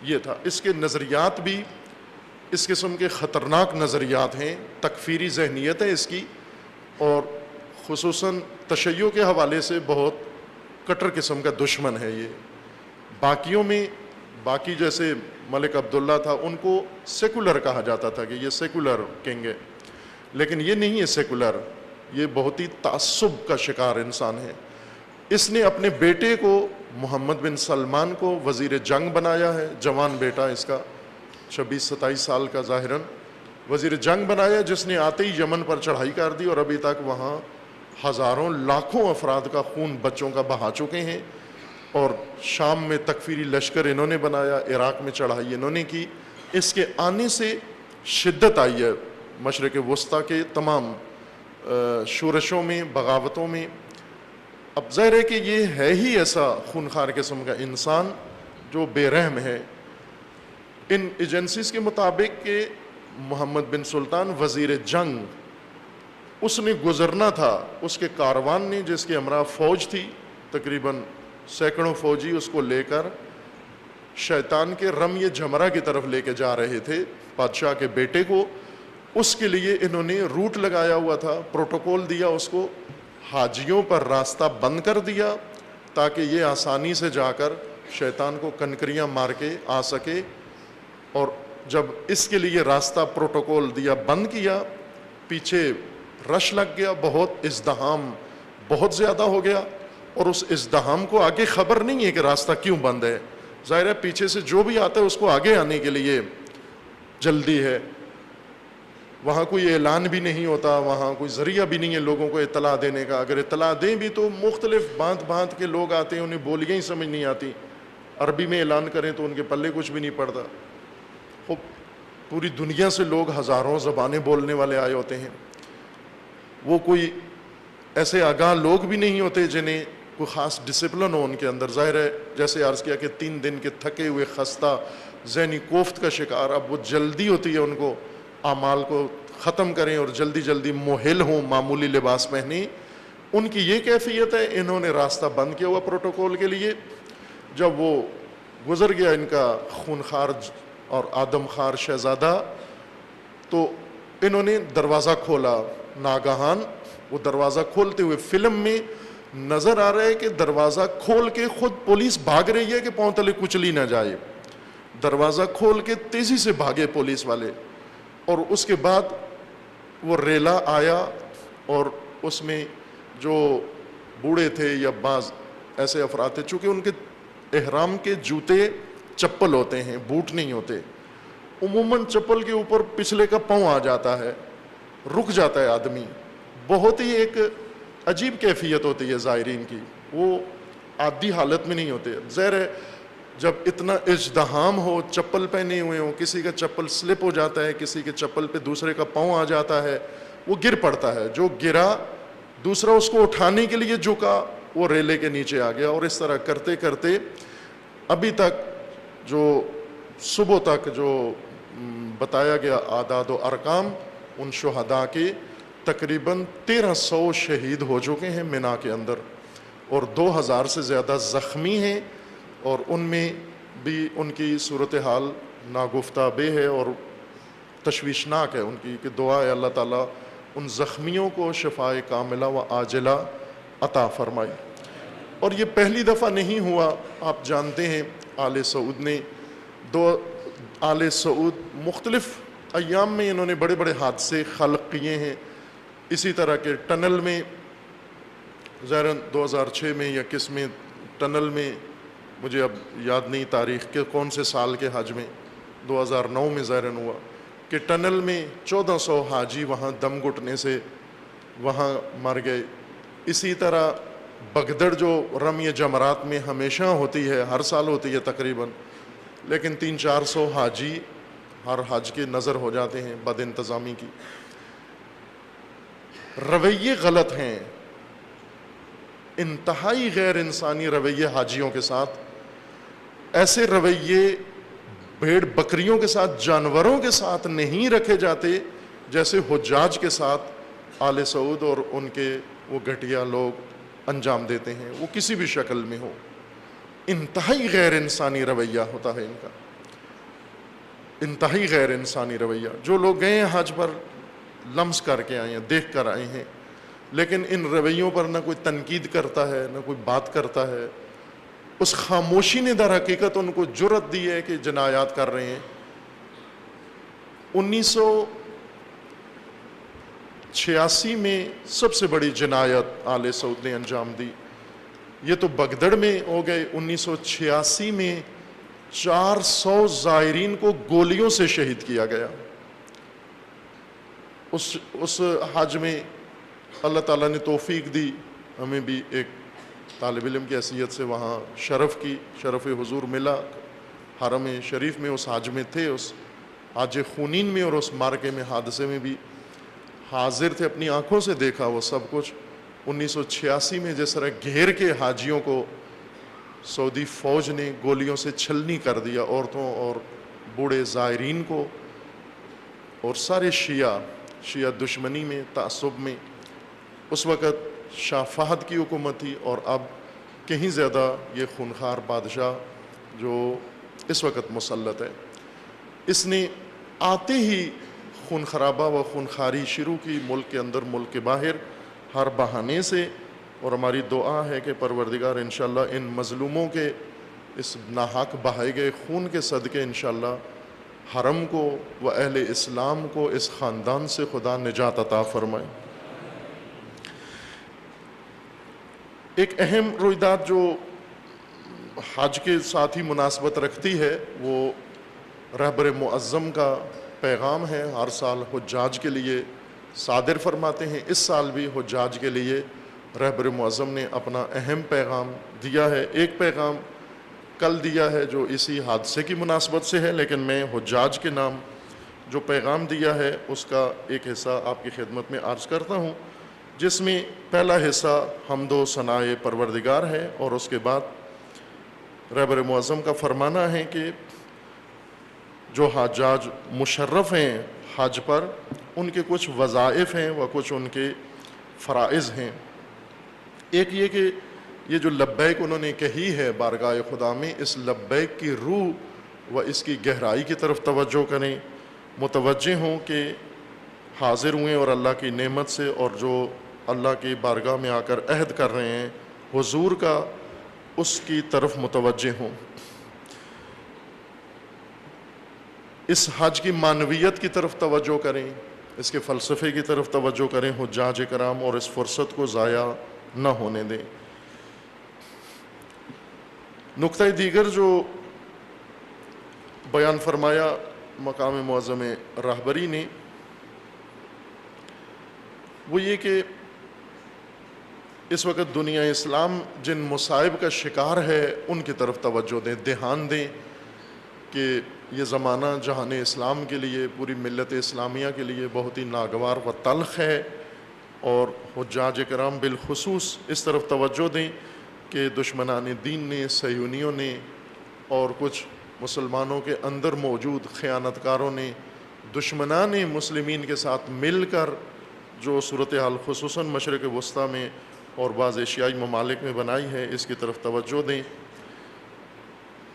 یہ تھا۔ اس کے نظریات بھی اس قسم کے خطرناک نظریات ہیں، تکفیری ذہنیت ہے اس کی، اور خصوصاً تشیع کے حوالے سے بہت کٹر قسم کا دشمن ہے یہ۔ باقیوں میں باقی جیسے ملک عبداللہ تھا، ان کو سیکولر کہا جاتا تھا کہ یہ سیکولر کنگ ہے، لیکن یہ نہیں ہے سیکولر، یہ بہت ہی تعصب کا شکار انسان ہے۔ اس نے اپنے بیٹے کو محمد بن سلمان کو وزیر جنگ بنایا ہے، جوان بیٹا اس کا 26-27 سال کا ظاہراً وزیر جنگ بنایا، جس نے آتے ہی یمن پر چڑھائی کر دی، اور ابھی تک وہاں ہزاروں لاکھوں افراد کا خون بچوں کا بہا چکے ہیں، اور شام میں تکفیری لشکر انہوں نے بنایا، عراق میں چڑھائی انہوں نے کی۔ اس کے آنے سے شدت آئی ہے مشرق وسطیٰ کے تمام شورشوں میں، بغاوتوں میں۔ اب ظاہر ہے کہ یہ ہے ہی ایسا خونخوار قسم کا انسان جو بے رحم ہے۔ ان ایجنسیز کے مطابق کہ محمد بن سلطان وزیر جنگ، اس نے گزرنا تھا، اس کے کاروان نے جس کے ہمراہ فوج تھی تقریباً سینکڑوں فوجی، اس کو لے کر شیطان کے رمی جمرہ کی طرف لے کے جا رہے تھے بادشاہ کے بیٹے کو۔ اس کے لیے انہوں نے روٹ لگایا ہوا تھا، پروٹوکول دیا اس کو، حاجیوں پر راستہ بند کر دیا تاکہ یہ آسانی سے جا کر شیطان کو کنکریاں مار کے آ سکے۔ اور جب اس کے لیے راستہ پروٹوکول دیا، بند کیا، پیچھے رش لگ گیا، بہت ازدحام بہت زیادہ ہو گیا، اور اس ازدحام کو آگے خبر نہیں ہے کہ راستہ کیوں بند ہے۔ ظاہر ہے پیچھے سے جو بھی آتا ہے اس کو آگے آنے کے لیے جلدی ہے۔ وہاں کوئی اعلان بھی نہیں ہوتا، وہاں کوئی ذریعہ بھی نہیں ہے لوگوں کو اطلاع دینے کا، اگر اطلاع دیں بھی تو مختلف بھانت بھانت کے لوگ آتے ہیں، انہیں بولیاں ہی سمجھ نہیں آتی، عربی میں اعلان کریں تو ان کے پلے کچھ بھی نہیں پڑتا۔ پوری دنیا سے لوگ ہزاروں زبانیں بولنے والے آئے ہوتے ہیں، وہ کوئی ایسے آگاہ لوگ بھی نہیں ہوتے جنہیں کوئی خاص ڈسپلن ہو ان کے اندر۔ ظاہر ہے جیسے عرض کیا کہ 3 دن کے تھکے ہوئے، خستہ، ذہنی کوفت کا شکار، اب وہ جلدی ہوتی ہے ان کو اعمال کو ختم کریں اور جلدی جلدی مہل ہوں، معمولی لباس پہنیں۔ ان کی یہ کیفیت ہے، انہوں نے راستہ بند کیا ہوا پروٹوکول کے لیے۔ جب وہ گزر گیا ان کا خونخوار اور آدم خار شہزادہ، تو انہوں نے دروازہ کھولا ناگہان۔ وہ دروازہ کھولتے ہوئے فلم میں نظر آ رہا ہے کہ دروازہ کھول کے خود پولیس بھاگ رہی ہے کہ پاؤں تلے کچلی نہ جائے، دروازہ کھول کے تیزی سے بھاگے پولیس والے، اور اس کے بعد وہ ریلا آیا، اور اس میں جو بوڑھے تھے یا بعض ایسے افراد تھے، چونکہ ان کے احرام کے جوتے چپل ہوتے ہیں، بوٹ نہیں ہوتے، عموماً چپل کے اوپر پچھلے کا پاؤں آ جاتا ہے، رک جاتا ہے آدمی۔ بہت ہی ایک عجیب کیفیت ہوتی ہے زائرین کی، وہ عادی حالت میں نہیں ہوتے۔ ظاہر ہے جب اتنا ازدحام ہو، چپل پہنے ہوئے ہوں، کسی کا چپل سلپ ہو جاتا ہے، کسی کے چپل پہ دوسرے کا پاؤں آ جاتا ہے، وہ گر پڑتا ہے، جو گرا دوسرا اس کو اٹھانے کے لیے جھکا، وہ ریلے کے نیچے آ گیا، اور اس طرح کرتے کرتے ابھی تک جو صبح تک جو بتایا گیا اعداد و ارقام ان شہداء کے، تقریباً 1300 شہید ہو چکے ہیں منا کے اندر، اور 2000 سے زیادہ زخمی ہیں، اور ان میں بھی ان کی صورتحال ناگفتہ بے ہے اور تشویشناک ہے ان کی، کہ دعا ہے اللہ تعالیٰ ان زخمیوں کو شفائے کاملہ و عاجلہ عطا فرمائے۔ اور یہ پہلی دفعہ نہیں ہوا، آپ جانتے ہیں آل سعود نے آل سعود مختلف ایام میں انہوں نے بڑے بڑے حادثے خلق کیے ہیں۔ اسی طرح کے ٹنل میں ظاہراً 2006 میں یا کس میں ٹنل میں، مجھے اب یاد نہیں تاریخ کے کون سے سال کے حج میں، 2009 میں ظاہراً ہوا کہ ٹنل میں 1400 حاجی وہاں دم گھٹنے سے وہاں مر گئے۔ اسی طرح بگدڑ جو رمی جمرات میں ہمیشہ ہوتی ہے، ہر سال ہوتی ہے تقریباً، لیکن 300-400 حاجی ہر حج کے نظر ہو جاتے ہیں بد انتظامی کی۔ رویے غلط ہیں، انتہائی غیر انسانی رویے حاجیوں کے ساتھ. ایسے رویے بھیڑ بکریوں کے ساتھ، جانوروں کے ساتھ نہیں رکھے جاتے جیسے حجاج کے ساتھ آل سعود اور ان کے وہ گھٹیا لوگ انجام دیتے ہیں، وہ کسی بھی شکل میں ہو. انتہائی غیر انسانی رویہ ہوتا ہے ان کا، انتہائی غیر انسانی رویہ. جو لوگ گئے ہیں حج پر لمس کر کے آئے ہیں، دیکھ کر آئے ہیں، لیکن ان رویوں پر نہ کوئی تنقید کرتا ہے نہ کوئی بات کرتا ہے. اس خاموشی نے در حقیقت ان کو جرأت دی ہے کہ جنایات کر رہے ہیں. 1986 میں سب سے بڑی جنایت آل سعود نے انجام دی. یہ تو بگدڑ میں ہو گئے. 1986 میں 400 زائرین کو گولیوں سے شہید کیا گیا. اس حج میں اللہ تعالیٰ نے توفیق دی، ہمیں بھی ایک طالب علم کی حیثیت سے وہاں شرف حضور ملا. حرم شریف میں اس حج میں تھے، اس حج خونین میں، اور اس مارکے میں، حادثے میں بھی حاضر تھے، اپنی آنکھوں سے دیکھا وہ سب کچھ. 1986 میں جس طرح گھیر کے حاجیوں کو سعودی فوج نے گولیوں سے چھلنی کر دیا، عورتوں اور بوڑھے زائرین کو، اور سارے شیعہ دشمنی میں، تعصب میں. اس وقت شاہ فہد کی حکومت تھی، اور اب کہیں زیادہ یہ خونخوار بادشاہ جو اس وقت مسلط ہے، اس نے آتے ہی خون خرابہ و خونخواری شروع کی، ملک کے اندر ملک کے باہر، ہر بہانے سے. اور ہماری دعا ہے کہ پروردگار انشاءاللہ ان مظلوموں کے اس ناحق بہائے گئے خون کے صدقے انشاءاللہ حرم کو و اہل اسلام کو، اس خاندان سے خدا نجات عطا فرمائے. ایک اہم رویداد جو حج کے ساتھ ہی مناسبت رکھتی ہے، وہ رہبر معظم کا پیغام ہے. ہر سال حجاج کے لیے صادر فرماتے ہیں. اس سال بھی حجاج کے لیے رہبر معظم نے اپنا اہم پیغام دیا ہے. ایک پیغام کل دیا ہے جو اسی حادثے کی مناسبت سے ہے، لیکن میں حجاج کے نام جو پیغام دیا ہے اس کا ایک حصہ آپ کی خدمت میں عرض کرتا ہوں، جس میں پہلا حصہ حمد و ثناء پروردگار ہے، اور اس کے بعد رہبر معظم کا فرمانا ہے کہ جو حجاج مشرف ہیں حج پر، ان کے کچھ وظائف ہیں و کچھ ان کے فرائض ہیں. ایک یہ کہ یہ جو لبیک انہوں نے کہی ہے بارگاہ خدا میں، اس لبیک کی روح و اس کی گہرائی کی طرف توجہ کریں، متوجہ ہوں کہ حاضر ہوئیں اور اللہ کی نعمت سے، اور جو اللہ کی بارگاہ میں آ کر عہد کر رہے ہیں حضور کا، اس کی طرف متوجہ ہوں. اس حج کی معنویت کی طرف توجہ کریں، اس کے فلسفے کی طرف توجہ کریں حجاج کرام، اور اس فرصت کو ضائع نہ ہونے دیں. نقطہ دیگر جو بیان فرمایا مقام معظم رہبری نے، وہ یہ کہ اس وقت دنیا اسلام جن مصائب کا شکار ہے ان کی طرف توجہ دیں، دھیان دیں کہ یہ زمانہ جہان اسلام کے لیے، پوری ملت اسلامیہ کے لیے بہت ہی ناگوار و تلخ ہے. اور حجاج کرام بالخصوص اس طرف توجہ دیں کہ دشمنان دین نے، صہیونیوں نے، اور کچھ مسلمانوں کے اندر موجود خیانتکاروں نے، دشمنان مسلمین کے ساتھ مل کر جو صورتحال خصوصاً مشرق وسطیٰ میں اور بعض ایشیائی ممالک میں بنائی ہے، اس کی طرف توجہ دیں.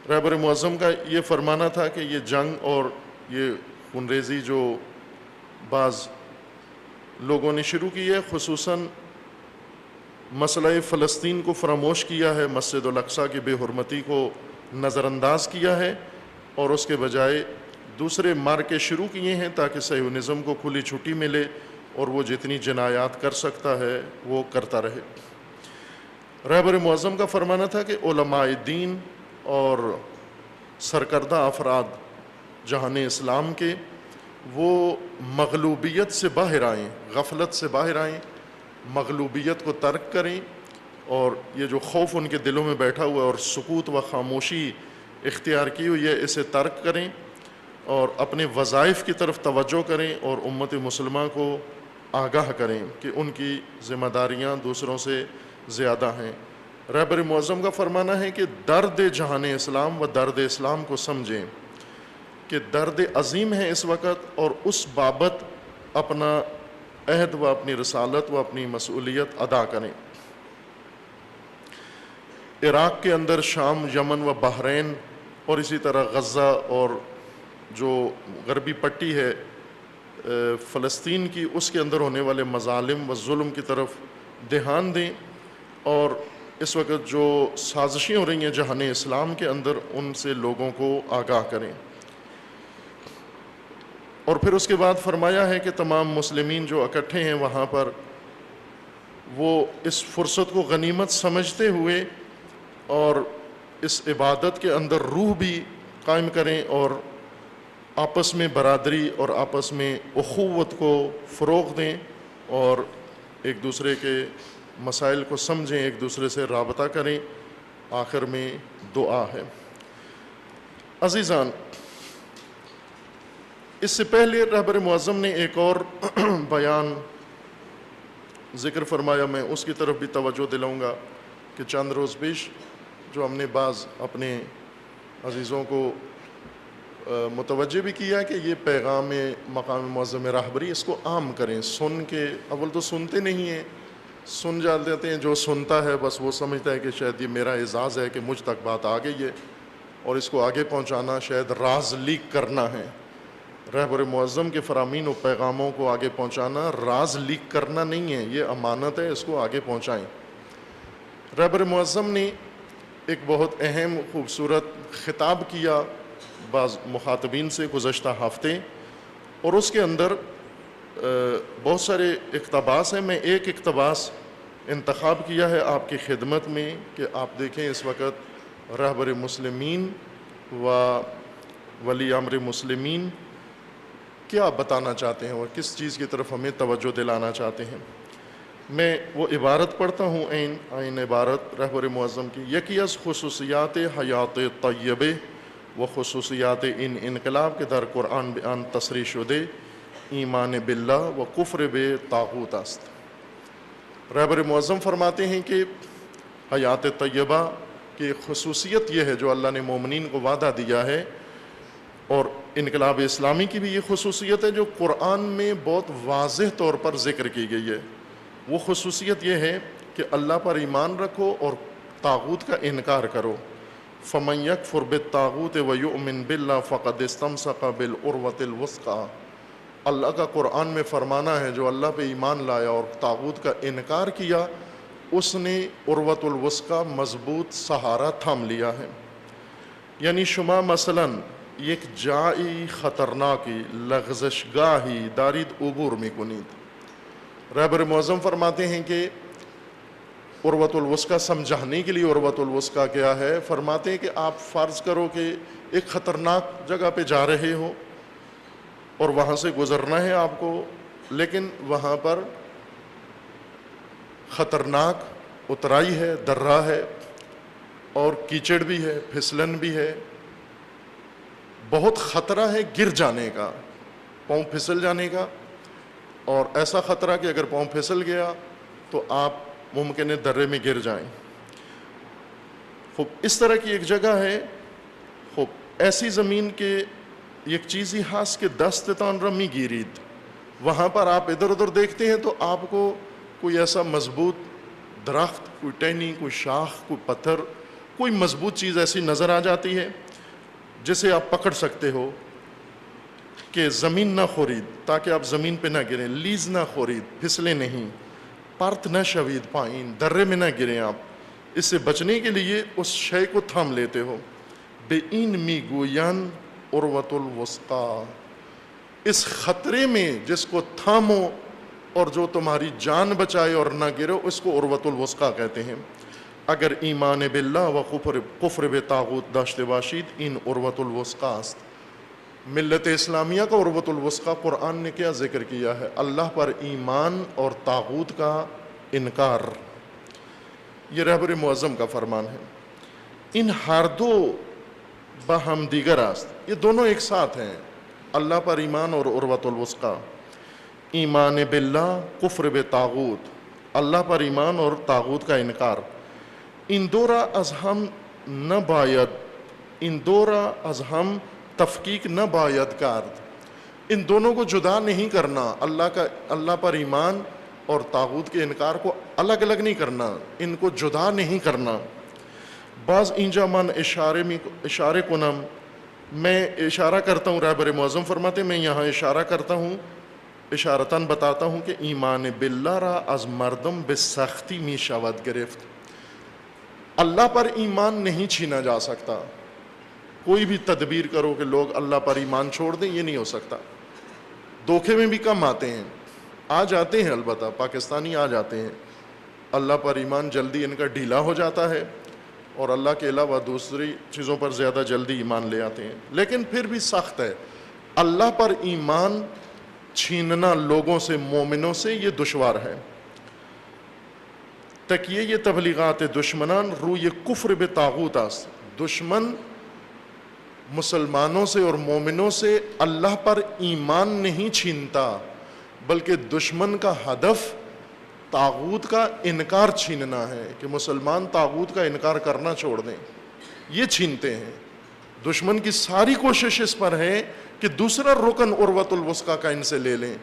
رہبر معظم کا یہ فرمانا تھا کہ یہ جنگ اور یہ خونریزی جو بعض لوگوں نے شروع کی ہے، خصوصاً مسئلہ فلسطین کو فراموش کیا ہے، مسجد الاقصیٰ کی بے حرمتی کو نظر انداز کیا ہے، اور اس کے بجائے دوسرے مارکے شروع کیے ہیں تاکہ صہیونزم کو کھلی چھٹی ملے اور وہ جتنی جنایات کر سکتا ہے وہ کرتا رہے. رہبر معظم کا فرمانا تھا کہ علماء دین اور سرکردہ افراد جہان اسلام کے، وہ مغلوبیت سے باہر آئیں، غفلت سے باہر آئیں، مغلوبیت کو ترک کریں، اور یہ جو خوف ان کے دلوں میں بیٹھا ہوا ہے اور سکوت و خاموشی اختیار کی ہوئی ہے، اسے ترک کریں اور اپنے وظائف کی طرف توجہ کریں، اور امت مسلمہ کو آگاہ کریں کہ ان کی ذمہ داریاں دوسروں سے زیادہ ہیں۔ رہبر معظم کا فرمانا ہے کہ درد جہان اسلام و درد اسلام کو سمجھیں کہ درد عظیم ہے اس وقت، اور اس بابت اپنا عہد و اپنی رسالت و اپنی مسئولیت ادا کریں۔ عراق کے اندر شام، یمن و بحرین اور اسی طرح غزہ اور جو غربی پٹی ہے فلسطین کی، اس کے اندر ہونے والے مظالم و ظلم کی طرف دھیان دیں، اور اس وقت جو سازشیں ہو رہی ہیں جہان اسلام کے اندر ان سے لوگوں کو آگاہ کریں۔ اور پھر اس کے بعد فرمایا ہے کہ تمام مسلمین جو اکٹھے ہیں وہاں پر، وہ اس فرصت کو غنیمت سمجھتے ہوئے اور اس عبادت کے اندر روح بھی قائم کریں، اور آپس میں برادری اور آپس میں اخوت کو فروغ دیں، اور ایک دوسرے کے مسائل کو سمجھیں، ایک دوسرے سے رابطہ کریں۔ آخر میں دعا ہے۔ عزیزان، اس سے پہلے رہبر معظم نے ایک اور بیان ذکر فرمایا، میں اس کی طرف بھی توجہ دلاؤں گا کہ چند روز پیش جو ہم نے بعض اپنے عزیزوں کو متوجہ بھی کیا کہ یہ پیغام مقام معظم راہبری اس کو عام کریں، سن کے اول تو سنتے نہیں ہیں، سن جاتے ہیں، جو سنتا ہے بس وہ سمجھتا ہے کہ شاید یہ میرا اعزاز ہے کہ مجھ تک بات آ گئی ہے، اور اس کو آگے پہنچانا شاید راز لیک کرنا ہے۔ رہبر معظم کے فرامین و پیغاموں کو آگے پہنچانا راز لیک کرنا نہیں ہے، یہ امانت ہے، اس کو آگے پہنچائیں۔ رہبر معظم نے ایک بہت اہم خوبصورت خطاب کیا بعض مخاطبین سے گزشتہ ہفتے، اور اس کے اندر بہت سارے اقتباس ہیں۔ میں ایک اقتباس انتخاب کیا ہے آپ کی خدمت میں کہ آپ دیکھیں اس وقت رہبر مسلمین و ولی امر مسلمین کیا بتانا چاہتے ہیں اور کس چیز کی طرف ہمیں توجہ دلانا چاہتے ہیں۔ میں وہ عبارت پڑھتا ہوں، عین عبارت رہبر معظم کی۔ یکی از خصوصیات حیات طیبہ و خصوصیات ان انقلاب کے در قرآن بیان تصریح شدے ایمان باللہ و کفر بے طاغوت است۔ رہبر معظم فرماتے ہیں کہ حیات طیبہ کی خصوصیت یہ ہے جو اللہ نے مومنین کو وعدہ دیا ہے، اور انقلاب اسلامی کی بھی یہ خصوصیت ہے جو قرآن میں بہت واضح طور پر ذکر کی گئی ہے۔ وہ خصوصیت یہ ہے کہ اللہ پر ایمان رکھو اور طاغوت کا انکار کرو۔ فَمَن يَكْفُرْ بِالطَّاغُوتِ وَيُؤْمِنْ بِاللَّهِ فَقَدِ اسْتَمْسَكَ بِالْعُرْوَةِ الْوُثْقَىٰ۔ اللہ کا قرآن میں فرمانا ہے جو اللہ پہ ایمان لایا اور طاغوت کا انکار کیا، اس نے عروۃ الوثقیٰ مضبوط سہارا تھام لیا ہے۔ یعنی شما مثلاً یک جائی خطرناکی لغزشگاہی دارید عبور میکنید۔ رہبر معظم فرماتے ہیں کہ عروۃ الوثقیٰ سمجھانے کے لیے عروۃ الوثقیٰ کیا ہے، فرماتے ہیں کہ آپ فرض کرو کہ ایک خطرناک جگہ پہ جا رہے ہو اور وہاں سے گزرنا ہے آپ کو، لیکن وہاں پر خطرناک اترائی ہے، درہ ہے، اور کیچڑ بھی ہے، پھسلن بھی ہے، بہت خطرہ ہے گر جانے کا، پاؤں پھسل جانے کا، اور ایسا خطرہ کہ اگر پاؤں پھسل گیا تو آپ ممکن ہے درے میں گر جائیں۔ خوب اس طرح کی ایک جگہ ہے، خوب ایسی زمین کے یک چیزی ہاس کے دستتان رمی گیرید، وہاں پر آپ ادھر ادھر دیکھتے ہیں تو آپ کو کوئی ایسا مضبوط درخت، کوئی ٹہنی، کوئی شاخ، کوئی پتھر، کوئی مضبوط چیز ایسی نظر آ جاتی ہے جسے آپ پکڑ سکتے ہو کہ زمین نہ خورید، تاکہ آپ زمین پہ نہ گریں، لیز نہ خورید، پھسلے نہیں، پارت نہ شوید پائین، درے میں نہ گریں آپ، اس سے بچنے کے لیے اس شے کو تھام لیتے ہو۔ بے این می گوین عروۃ الوثقیٰ، اس خطرے میں جس کو تھامو اور جو تمہاری جان بچائے اور نہ گرو، اس کو عروۃ الوثقیٰ کہتے ہیں۔ اگر ایمان باللہ و کفر بطاغوت داشته باشید این عروۃ الوثقیٰ است۔ ملت اسلامیہ کا عروۃ الوثقیٰ قرآن نے کیا ذکر کیا ہے؟ اللہ پر ایمان اور طاغوت کا انکار۔ یہ رہبر معظم کا فرمان ہے۔ ان ہر دو باہم دیگر است، یہ دونوں ایک ساتھ ہیں، اللہ پر ایمان اور عروۃ الوثقیٰ۔ ایمان باللہ کفر بطاغوت، اللہ پر ایمان اور طاغوت کا انکار. این دو را از هم نباید این دو را از هم تفکیک نباید کرد. ان دونوں کو جدا نہیں کرنا، اللہ پر ایمان اور طاغوت کے انکار کو الگ الگ نہیں کرنا، ان کو جدا نہیں کرنا. بعض اینجا من اشارے کنم، میں اشارہ کرتا ہوں، رہبر معظم فرماتے میں یہاں اشارہ کرتا ہوں، اشارتاً بتاتا ہوں کہ ایمان باللہ را از مردم به سختی می شود گرفت. اللہ پر ایمان نہیں چھینا جا سکتا. کوئی بھی تدبیر کرو کہ لوگ اللہ پر ایمان چھوڑ دیں، یہ نہیں ہو سکتا. دھوکے میں بھی کم آتے ہیں، آ جاتے ہیں، البتہ پاکستانی آ جاتے ہیں. اللہ پر ایمان جلدی ان کا ڈھیلا ہو جاتا ہے اور اللہ کے علاوہ دوسری چیزوں پر زیادہ جلدی ایمان لے آتے ہیں، لیکن پھر بھی سخت ہے. اللہ پر ایمان چھیننا لوگوں سے، مومنوں سے، یہ دشوار ہے. تکیے یہ تبلیغات دشمنان روی کفر بطاغوت است. دشمن مسلمانوں سے اور مومنوں سے اللہ پر ایمان نہیں چھینتا، بلکہ دشمن کا ہدف طاغوت کا انکار چھیننا ہے کہ مسلمان طاغوت کا انکار کرنا چھوڑ دیں، یہ چھینتے ہیں. دشمن کی ساری کوشش اس پر ہے کہ دوسرا رکن عروۃ الوثقیٰ کا ان سے لے لیں،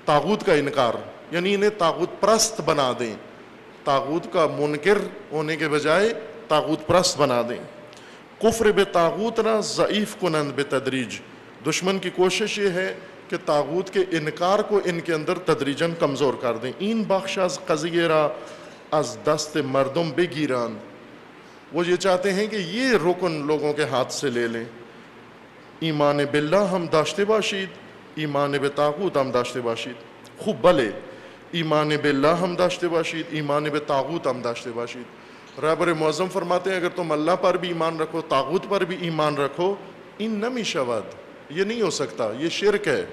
طاغوت کا انکار، یعنی انہیں طاغوت پرست بنا دیں، طاغوت کا منکر ہونے کے بجائے طاغوت پرست بنا دیں. کفر بطاغوت را ضعیف کنند بتدریج. دشمن کی کوشش یہ ہے کہ طاغوت کے انکار کو ان کے اندر تدریجاً کمزور کر دیں. این بخش از قضیہ را از دست مردم بگیرند. وہ یہ چاہتے ہیں کہ یہ رکن لوگوں کے ہاتھ سے لے لیں. ایمان باللہ ہم داشته باشید، ایمان به طاغوت هم داشته باشید. خوب بله، ایمان باللہ ہم داشته باشید، ایمان به طاغوت هم داشته باشید. رہبر معظم فرماتے ہیں اگر تم اللہ پر بھی ایمان رکھو، طاغوت پر بھی ایمان رکھو، این نمی شود، یہ نہیں ہو سکتا، یہ شرک ہے.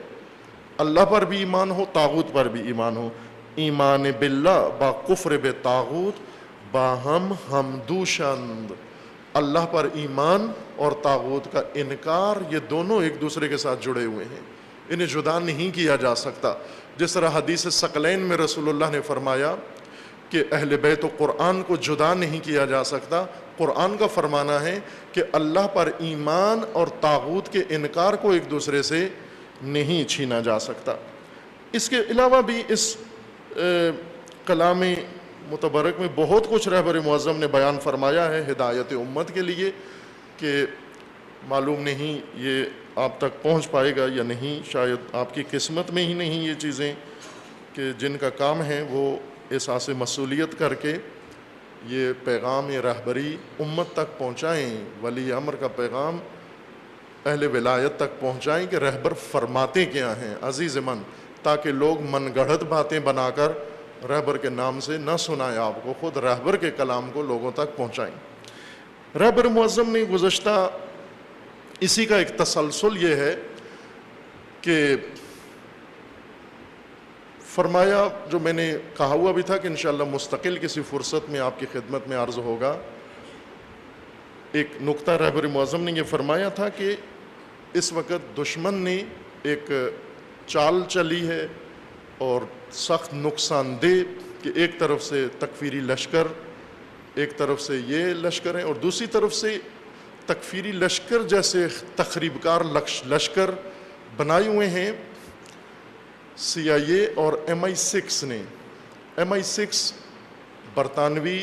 اللہ پر بھی ایمان ہو، طاغوت پر بھی ایمان ہو. ایمان باللہ با کفر بطاغوت باہم ہمدوشند. اللہ پر ایمان اور طاغوت کا انکار، یہ دونوں ایک دوسرے کے ساتھ جڑے ہوئے ہیں، انہیں جدا نہیں کیا جا سکتا. جس طرح حدیث ثقلین میں رسول اللہ نے فرمایا کہ اہل بیت و قرآن کو جدا نہیں کیا جا سکتا، قرآن کا فرمانا ہے کہ اللہ پر ایمان اور طاغوت کے انکار کو ایک دوسرے سے نہیں چھینا جا سکتا. اس کے علاوہ بھی اس کلام متبرک میں بہت کچھ رہبر معظم نے بیان فرمایا ہے ہدایت امت کے لیے، کہ معلوم نہیں یہ آپ تک پہنچ پائے گا یا نہیں، شاید آپ کی قسمت میں ہی نہیں یہ چیزیں، کہ جن کا کام ہے وہ احساس مسئولیت کر کے یہ پیغام رہبری امت تک پہنچائیں، ولی امر کا پیغام اہل ولایت تک پہنچائیں کہ رہبر فرماتے کیا ہیں عزیز من، تاکہ لوگ من گڑھت باتیں بنا کر رہبر کے نام سے نہ سنائیں آپ کو، خود رہبر کے کلام کو لوگوں تک پہنچائیں. رہبر معظم نے گزشتہ اسی کا ایک تسلسل یہ ہے کہ فرمایا، جو میں نے کہا ہوا بھی تھا کہ انشاءاللہ مستقل کسی فرصت میں آپ کی خدمت میں عرض ہوگا. ایک نقطہ رہبر معظم نے یہ فرمایا تھا کہ اس وقت دشمن نے ایک چال چلی ہے اور سخت نقصان دہ، کہ ایک طرف سے تکفیری لشکر، ایک طرف سے یہ لشکر ہیں اور دوسری طرف سے تکفیری لشکر جیسے تخریب کار لشکر بنائے ہوئے ہیں CIA اور MI6 نے. MI6 برطانوی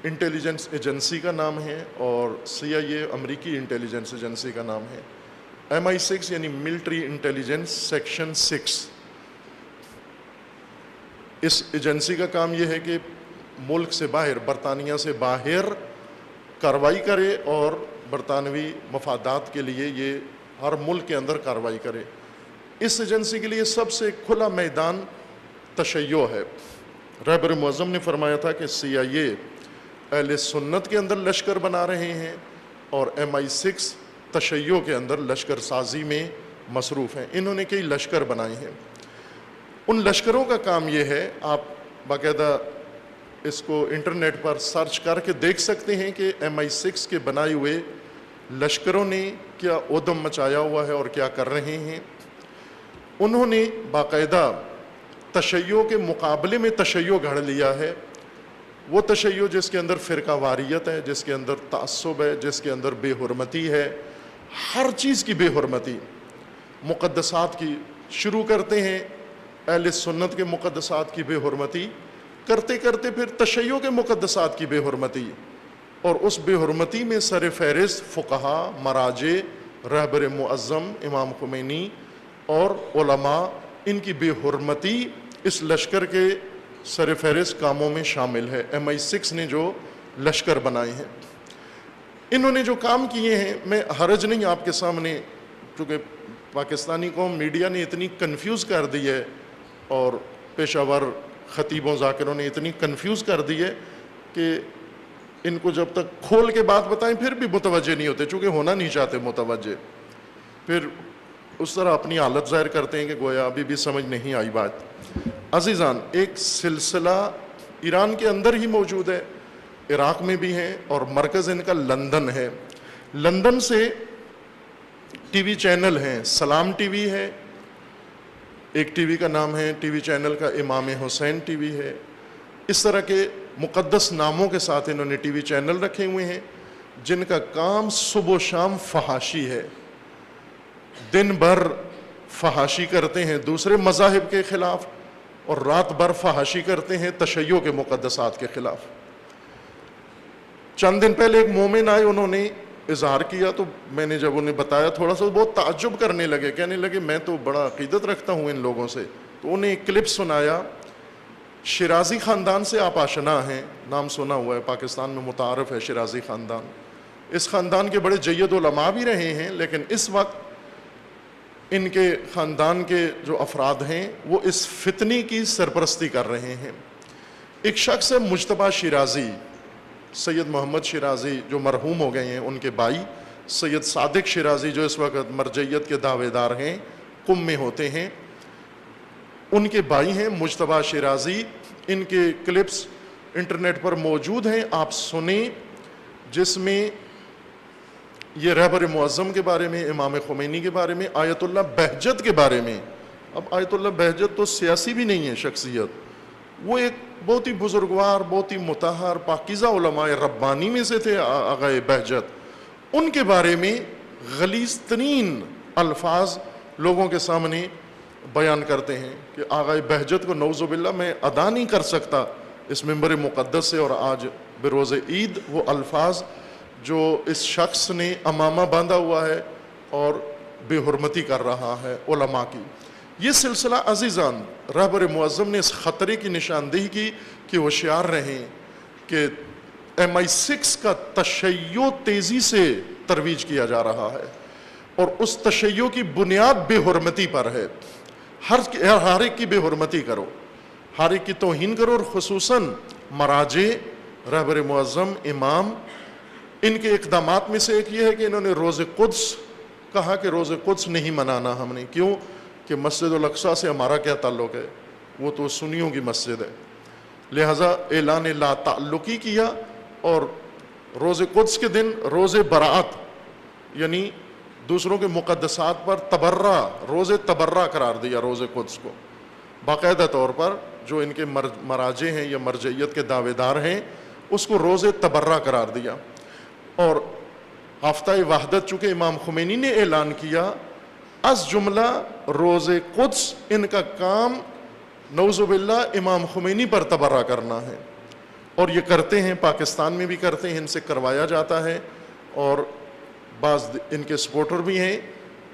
انٹیلیجنس ایجنسی کا نام ہے اور CIA امریکی انٹیلیجنس ایجنسی کا نام ہے. MI6 یعنی ملٹری انٹیلیجنس سیکشن 6. اس ایجنسی کا کام یہ ہے کہ ملک سے باہر، برطانیہ سے باہر کارروائی کرے اور برطانوی مفادات کے لیے یہ ہر ملک کے اندر کارروائی کرے. اس ایجنسی کے لیے سب سے کھلا میدان تشیع ہے. رہبر معظم نے فرمایا تھا کہ CIA اہل سنت کے اندر لشکر بنا رہے ہیں اور MI6 تشیع کے اندر لشکر سازی میں مصروف ہیں. انہوں نے کئی لشکر بنائے ہیں. ان لشکروں کا کام یہ ہے، آپ باقاعدہ اس کو انٹرنیٹ پر سرچ کر کے دیکھ سکتے ہیں کہ MI6 کے بنائے ہوئے لشکروں نے کیا ادم مچایا ہوا ہے اور کیا کر رہے ہیں. انہوں نے باقاعدہ تشیع کے مقابلے میں تشیع گھڑ لیا ہے، وہ تشیع جس کے اندر فرقہ واریت ہے، جس کے اندر تعصب ہے، جس کے اندر بے حرمتی ہے، ہر چیز کی بے حرمتی، مقدسات کی شروع کرتے ہیں اہل سنت کے مقدسات کی بے حرمتی، کرتے کرتے پھر تشیع کے مقدسات کی بے حرمتی، اور اس بے حرمتی میں سر فہرست فقہا، مراجع، رہبر معظم امام خمینی اور علماء، ان کی بے حرمتی اس لشکر کے سر فہرست کاموں میں شامل ہے۔ MI6 نے جو لشکر بنائے ہیں، انہوں نے جو کام کیے ہیں، میں حرج نہیں آپ کے سامنے، چونکہ پاکستانی قوم میڈیا نے اتنی کنفیوز کر دی ہے اور پیشہ ور خطیبوں ذاکروں نے اتنی کنفیوز کر دی ہے کہ ان کو جب تک کھول کے بات بتائیں پھر بھی متوجہ نہیں ہوتے، چونکہ ہونا نہیں چاہتے متوجہ، پھر اس طرح اپنی حالت ظاہر کرتے ہیں کہ گویا ابھی بھی سمجھ نہیں آئی بات۔ عزیزان، ایک سلسلہ ایران کے اندر ہی موجود ہے، عراق میں بھی ہے، اور مرکز ان کا لندن ہے۔ لندن سے ٹی وی چینل ہیں، سلام ٹی وی ہے، ایک ٹی وی کا نام ہے، ٹی وی چینل کا امام حسین ٹی وی ہے، اس طرح کے مقدس ناموں کے ساتھ انہوں نے ٹی وی چینل رکھے ہوئے ہیں جن کا کام صبح و شام فحاشی ہے، دن بھر فحاشی کرتے ہیں دوسرے مذاہب کے خلاف، اور رات بھر فحاشی کرتے ہیں تشیع کے مقدسات کے خلاف۔ چند دن پہلے ایک مومن آئے، انہوں نے اظہار کیا، تو میں نے جب انہیں بتایا تھوڑا سا بہت تعجب کرنے لگے، کہنے لگے میں تو بڑا عقیدت رکھتا ہوں ان لوگوں سے۔ تو انہیں ایک کلپ سنایا، شیرازی خاندان سے آپ آشنا ہیں، نام سنا ہوا ہے، پاکستان میں متعارف ہے شیرازی خاندان، اس خاندان کے بڑے جید علماء بھی رہے ہیں، لیکن اس وقت ان کے خاندان کے جو افراد ہیں وہ اس فتنی کی سرپرستی کر رہے ہیں۔ ایک شخص ہے مجتبیٰ شیرازی، سید محمد شیرازی جو مرحوم ہو گئے ہیں، ان کے بھائی سید صادق شیرازی جو اس وقت مرجعیت کے دعوے دار ہیں، قم میں ہوتے ہیں، ان کے بھائی ہیں مجتبیٰ شیرازی۔ ان کے کلپس انٹرنیٹ پر موجود ہیں، آپ سنیں، جس میں یہ رہبر معظم کے بارے میں، امام خمینی کے بارے میں، آیت اللہ بہجت کے بارے میں۔ اب آیت اللہ بہجت تو سیاسی بھی نہیں ہے شخصیت، وہ ایک بہت ہی بزرگوار، بہت ہی مطہر پاکیزہ علماء ربانی میں سے تھے آقا بہجت، ان کے بارے میں غلیظ ترین الفاظ لوگوں کے سامنے بیان کرتے ہیں کہ آقا بہجت کو نعوذ باللہ میں ادا نہیں کر سکتا اس منبر مقدس سے، اور آج بروز عید وہ الفاظ جو اس شخص نے امامہ باندھا ہوا ہے اور بے حرمتی کر رہا ہے علماء کی۔ یہ سلسلہ عزیزان، رہبر معظم نے اس خطرے کی نشاندہی کی کہ ہوشیار رہیں کہ MI6 کا تشیع تیزی سے ترویج کیا جا رہا ہے، اور اس تشیع کی بنیاد بے حرمتی پر ہے۔ ہر ایک کی بے حرمتی کرو، ہر ایک کی توہین کرو، اور خصوصاً مراجع، رہبر معظم، امام۔ ان کے اقدامات میں سے ایک یہ ہے کہ انہوں نے روز قدس کہا کہ روز قدس نہیں منانا ہم نے، کیوں کہ مسجد الاقصیٰ سے ہمارا کیا تعلق ہے، وہ تو سنیوں کی مسجد ہے، لہٰذا اعلان لا تعلقی کیا، اور روز قدس کے دن روز برات، یعنی دوسروں کے مقدسات پر تبرہ، روز تبرہ قرار دیا روز قدس کو، باقاعدہ طور پر جو ان کے مراجع ہیں یا مرجعیت کے دعوے دار ہیں اس کو روز تبرہ قرار دیا۔ اور ہفتہ وحدت چونکہ امام خمینی نے اعلان کیا، از جملہ روز قدس ان کا کام نعوذ باللہ امام خمینی پر تبرہ کرنا ہے، اور یہ کرتے ہیں، پاکستان میں بھی کرتے ہیں، ان سے کروایا جاتا ہے، اور بعض ان کے سپورٹر بھی ہیں،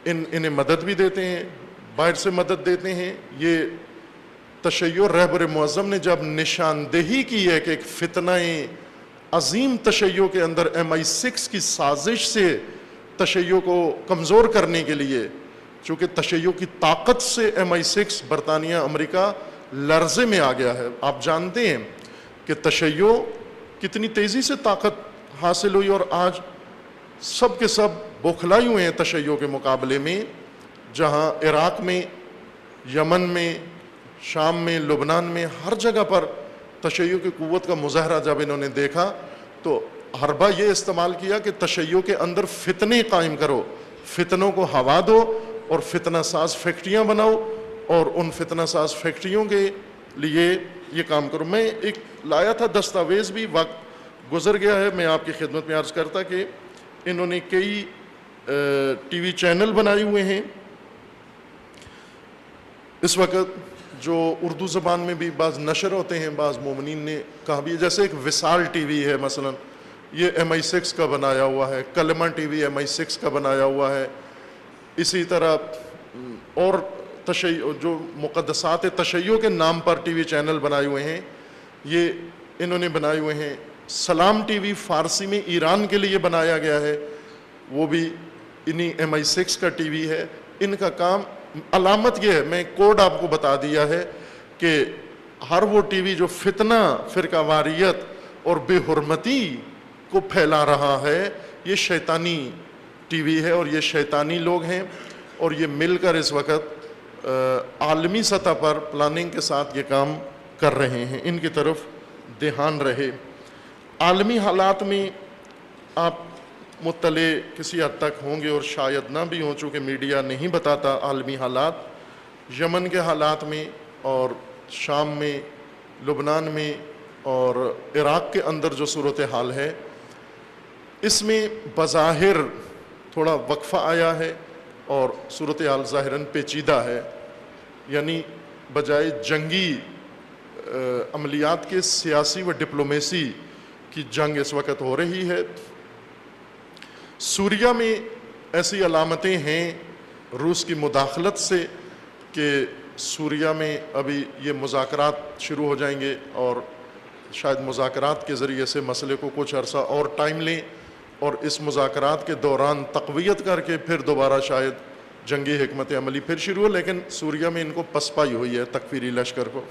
انہیں مدد بھی دیتے ہیں، باہر سے مدد دیتے ہیں۔ یہ تشیع رہبر معظم نے جب نشاندہی کی ہے کہ ایک فتنہ عظیم تشیع کے اندر MI6 کی سازش سے تشیع کو کمزور کرنے کے لیے، چونکہ تشیع کی طاقت سے MI6 برطانیہ امریکہ لرزے میں آ گیا ہے۔ آپ جانتے ہیں کہ تشیع کتنی تیزی سے طاقت حاصل ہوئی، اور آج سب کے سب بوکھلائے ہوئے ہیں تشیع کے مقابلے میں، جہاں عراق میں، یمن میں، شام میں، لبنان میں، ہر جگہ پر تشیع کی قوت کا مظاہرہ جب انہوں نے دیکھا تو حربہ یہ استعمال کیا کہ تشیع کے اندر فتنے قائم کرو، فتنوں کو ہوا دو، اور فتنہ ساز فیکٹریاں بناؤ، اور ان فتنہ ساز فیکٹریوں کے لیے یہ کام کرو. میں ایک لایا تھا دستاویز بھی, وقت گزر گیا ہے, میں آپ کی خدمت میں عرض کرتا کہ انہوں نے کئی ٹی وی چینل بنائے ہوئے ہیں اس وقت, جو اردو زبان میں بھی بعض نشر ہوتے ہیں, بعض مومنین نے کہا بھی, جیسے ایک وصال ٹی وی ہے مثلا, یہ MI6 کا بنایا ہوا ہے, کلمہ ٹی وی MI6 کا بنایا ہوا ہے. اسی طرح اور جو مقدسات تشیع کے نام پر ٹی وی چینل بنائے ہوئے ہیں, یہ انہوں نے بنائے ہوئے ہیں. سلام ٹی وی فارسی میں ایران کے لیے بنایا گیا ہے, وہ بھی انہی MI6 کا ٹی وی ہے. ان کا کام, علامت یہ ہے, میں کوڈ آپ کو بتا دیا ہے کہ ہر وہ ٹی وی جو فتنہ, فرقہ واریت اور بے حرمتی کو پھیلا رہا ہے, یہ شیطانی ٹی وی ہے اور یہ شیطانی لوگ ہیں, اور یہ مل کر اس وقت عالمی سطح پر پلاننگ کے ساتھ یہ کام کر رہے ہیں. ان کی طرف دھیان رہے. عالمی حالات میں آپ مطلع کسی حد تک ہوں گے اور شاید نہ بھی ہوں, چونکہ میڈیا نہیں بتاتا عالمی حالات. یمن کے حالات میں اور شام میں, لبنان میں اور عراق کے اندر جو صورتحال ہے, اس میں بظاہر تھوڑا وقفہ آیا ہے اور صورتحال ظاہراً پیچیدہ ہے. یعنی بجائے جنگی عملیات کے سیاسی و ڈپلومیسی کی جنگ اس وقت ہو رہی ہے. سوریہ میں ایسی علامتیں ہیں روس کی مداخلت سے کہ سوریہ میں ابھی یہ مذاکرات شروع ہو جائیں گے, اور شاید مذاکرات کے ذریعے سے مسئلے کو کچھ عرصہ اور ٹائم لیں, اور اس مذاکرات کے دوران تقویت کر کے پھر دوبارہ شاید جنگی حکمت عملی پھر شروع ہو. لیکن سوریہ میں ان کو پسپائی ہوئی ہے تکفیری لشکر کو.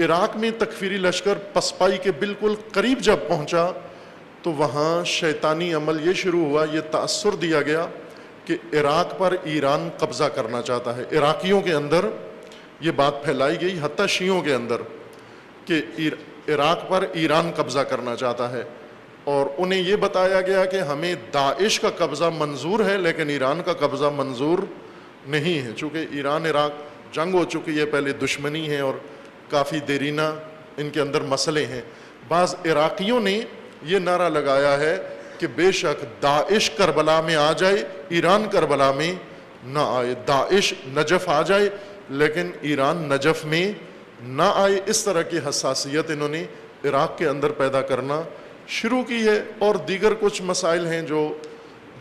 عراق میں تکفیری لشکر پسپائی کے بالکل قریب جب پہنچا تو وہاں شیطانی عمل یہ شروع ہوا, یہ تأثر دیا گیا کہ عراق پر ایران قبضہ کرنا چاہتا ہے. عراقیوں کے اندر یہ بات پھیلائی گئی, حتیٰ شیعوں کے اندر, کہ عراق پر ایران قبضہ کرنا چاہتا ہے, اور انہیں یہ بتایا گیا کہ ہمیں داعش کا قبضہ منظور ہے لیکن ایران کا قبضہ منظور نہیں ہے, چونکہ ایران عراق جنگ ہو چکی ہے, پہلے دشمنی ہے اور کافی دیرینہ ان کے اندر مسئلے ہیں. بعض عراقیوں نے یہ نعرہ لگایا ہے کہ بے شک داعش کربلا میں آ جائے, ایران کربلا میں نہ آئے. داعش نجف آ جائے لیکن ایران نجف میں نہ آئے. اس طرح کی حساسیت انہوں نے عراق کے اندر پیدا کرنا شروع کی ہے. اور دیگر کچھ مسائل ہیں جو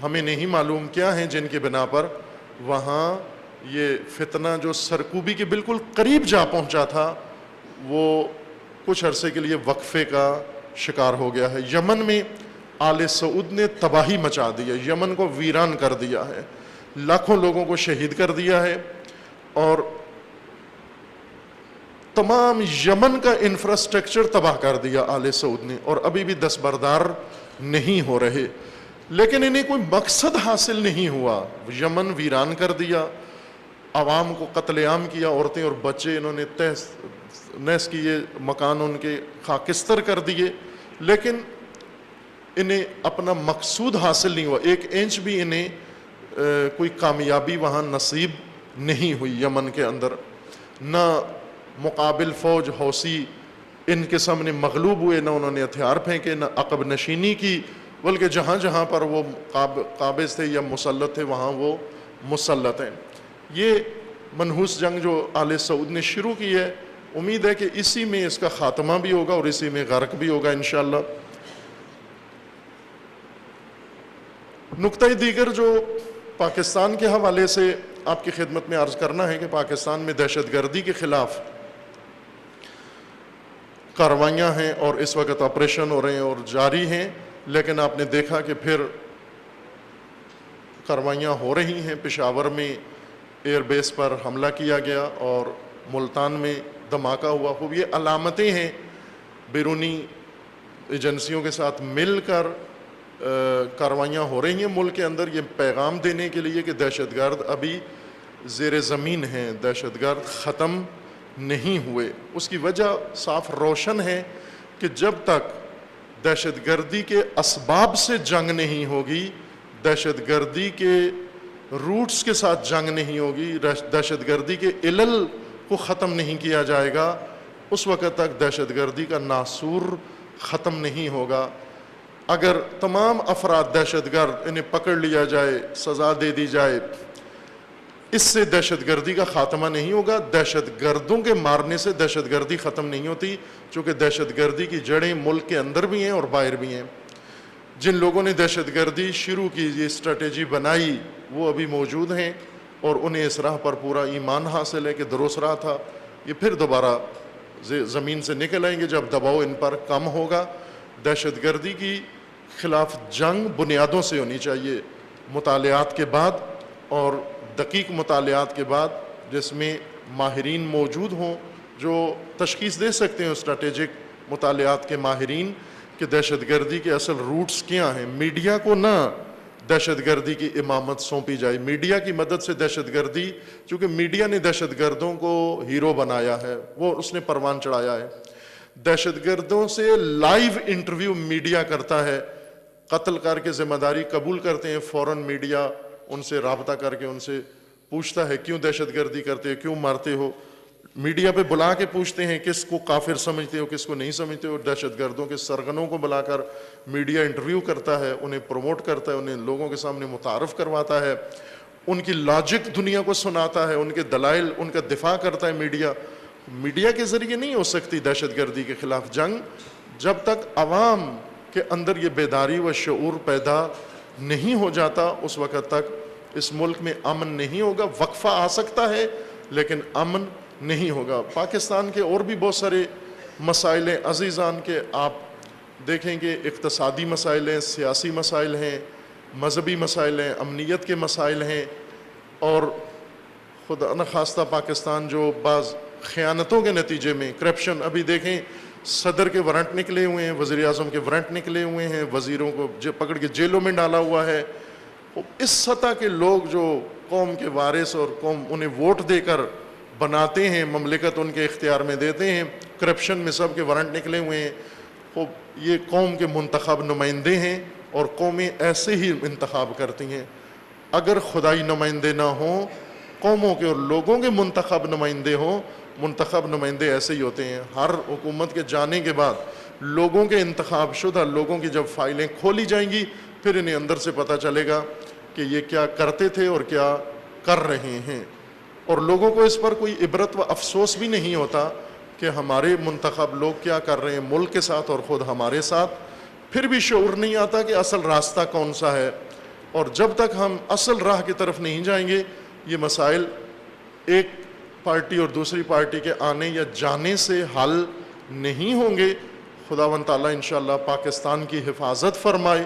ہمیں نہیں معلوم کیا ہیں, جن کی بنا پر وہاں یہ فتنہ جو سرکوبی کے بالکل قریب جا پہنچا تھا, وہ کچھ عرصے کے لیے وقفے کا شکار ہو گیا ہے. یمن میں آل سعود نے تباہی مچا دی ہے, یمن کو ویران کر دیا ہے, لاکھوں لوگوں کو شہید کر دیا ہے, اور تمام یمن کا انفراسٹرکچر تباہ کر دیا آل سعود نے, اور ابھی بھی دستبردار نہیں ہو رہے. لیکن انہیں کوئی مقصد حاصل نہیں ہوا. یمن ویران کر دیا, عوام کو قتل عام کیا, عورتیں اور بچے انہوں نے نیس کیے, مکان ان کے خاکستر کر دیے, لیکن انہیں اپنا مقصود حاصل نہیں ہوا. 1 انچ بھی انہیں کوئی کامیابی وہاں نصیب نہیں ہوئی یمن کے اندر. نہ مقابل فوج حوثی ان کے سامنے مغلوب ہوئے, نہ انہوں نے ہتھیار پھینکے, نہ عقب نشینی کی, بلکہ جہاں جہاں پر وہ قابض تھے یا مسلط تھے وہاں وہ مسلط ہیں. یہ منحوس جنگ جو آل سعود نے شروع کی ہے, امید ہے کہ اسی میں اس کا خاتمہ بھی ہوگا اور اسی میں غرق بھی ہوگا انشاءاللہ. نقطہ دیگر جو پاکستان کے حوالے سے آپ کی خدمت میں عرض کرنا ہے کہ پاکستان میں دہشت گردی کے خلاف کاروائیاں ہیں اور اس وقت آپریشن ہو رہے ہیں اور جاری ہیں, لیکن آپ نے دیکھا کہ پھر کاروائیاں ہو رہی ہیں. پشاور میں ایئر بیس پر حملہ کیا گیا اور ملتان میں دھماکہ ہوا. خوب یہ علامتیں ہیں بیرونی ایجنسیوں کے ساتھ مل کر کاروائیاں ہو رہی ہیں ملک کے اندر, یہ پیغام دینے کے لیے کہ دہشت گرد ابھی زیر زمین ہیں, دہشت گرد ختم نہیں ہوئے. اس کی وجہ صاف روشن ہے کہ جب تک دہشت گردی کے اسباب سے جنگ نہیں ہوگی, دہشت گردی کے روٹس کے ساتھ جنگ نہیں ہوگی، دہشت گردی کے علل کو ختم نہیں کیا جائے گا، اس وقت تک دہشت گردی کا ناسور ختم نہیں ہوگا۔ اگر تمام افراد دہشت گرد انہیں پکڑ لیا جائے، سزا دے دی جائے، اس سے دہشت گردی کا خاتمہ نہیں ہوگا۔ دہشت گردوں کے مارنے سے دہشت گردی ختم نہیں ہوتی، چونکہ دہشت گردی کی جڑیں ملک کے اندر بھی ہیں اور باہر بھی ہیں۔ جن لوگوں نے دہشت گردی شروع کی، یہ اسٹریٹجی بنائی، وہ ابھی موجود ہیں اور انہیں اس راہ پر پورا ایمان حاصل ہے کہ درست راہ تھا۔ یہ پھر دوبارہ زمین سے نکل آئیں گے جب دباؤ ان پر کم ہوگا۔ دہشت گردی کی خلاف جنگ بنیادوں سے ہونی چاہیے، مطالعات کے بعد اور دقیق مطالعات کے بعد، جس میں ماہرین موجود ہوں جو تشخیص دے سکتے ہیں، اسٹریٹجک مطالعات کے ماہرین، کہ دہشت گردی کے اصل روٹس کیا ہیں۔ میڈیا کو نہ دہشت گردی کی امامت سونپی جائے۔ میڈیا کی مدد سے دہشت گردی، چونکہ میڈیا نے دہشت گردوں کو ہیرو بنایا ہے، وہ اس نے پروان چڑھایا ہے۔ دہشت گردوں سے لائیو انٹرویو میڈیا کرتا ہے، قتل کر کے ذمہ داری قبول کرتے ہیں، فوراً میڈیا ان سے رابطہ کر کے ان سے پوچھتا ہے کیوں دہشت گردی کرتے ہو، کیوں مارتے ہو۔ میڈیا پہ بلا کے پوچھتے ہیں کس کو کافر سمجھتے ہو، کس کو نہیں سمجھتے ہو۔ دہشت گردوں کے سرغنوں کو بلا کر میڈیا انٹرویو کرتا ہے، انہیں پروموٹ کرتا ہے، انہیں لوگوں کے سامنے متعارف کرواتا ہے، ان کی لاجک دنیا کو سناتا ہے، ان کے دلائل، ان کا دفاع کرتا ہے میڈیا۔ میڈیا کے ذریعے نہیں ہو سکتی دہشت گردی کے خلاف جنگ جب تک عوام کے اندر یہ بیداری و شعور پیدا نہیں ہو جاتا، اس وقت تک اس ملک میں امن نہیں ہوگا۔ وقفہ آ سکتا ہے لیکن امن نہیں ہوگا۔ پاکستان کے اور بھی بہت سارے مسائل ہیں عزیزان، کے آپ دیکھیں گے اقتصادی مسائل ہیں، سیاسی مسائل ہیں، مذہبی مسائل ہیں، امنیت کے مسائل ہیں، اور خدا نخواستہ پاکستان جو بعض خیانتوں کے نتیجے میں کرپشن، ابھی دیکھیں صدر کے وارنٹ نکلے ہوئے ہیں، وزیر اعظم کے وارنٹ نکلے ہوئے ہیں، وزیروں کو پکڑ کے جیلوں میں ڈالا ہوا ہے۔ اس سطح کے لوگ جو قوم کے وارث اور قوم انہیں ووٹ دے کر بناتے ہیں، مملکت ان کے اختیار میں دیتے ہیں، کرپشن میں سب کے وارنٹ نکلے ہوئے ہیں، یہ قوم کے منتخب نمائندے ہیں اور قومیں ایسے ہی انتخاب کرتی ہیں۔ اگر خدائی نمائندے نہ ہوں، قوموں کے اور لوگوں کے منتخب نمائندے ہوں، منتخب نمائندے ایسے ہی ہوتے ہیں۔ ہر حکومت کے جانے کے بعد لوگوں کے انتخاب شدہ لوگوں کی جب فائلیں کھولی جائیں گی، پھر انہیں اندر سے پتہ چلے گا کہ یہ کیا کرتے تھے اور کیا کر رہے ہیں، اور لوگوں کو اس پر کوئی عبرت و افسوس بھی نہیں ہوتا کہ ہمارے منتخب لوگ کیا کر رہے ہیں ملک کے ساتھ اور خود ہمارے ساتھ۔ پھر بھی شعور نہیں آتا کہ اصل راستہ کون سا ہے، اور جب تک ہم اصل راہ کی طرف نہیں جائیں گے، یہ مسائل ایک پارٹی اور دوسری پارٹی کے آنے یا جانے سے حل نہیں ہوں گے۔ خداوند تعالیٰ انشاءاللہ پاکستان کی حفاظت فرمائے،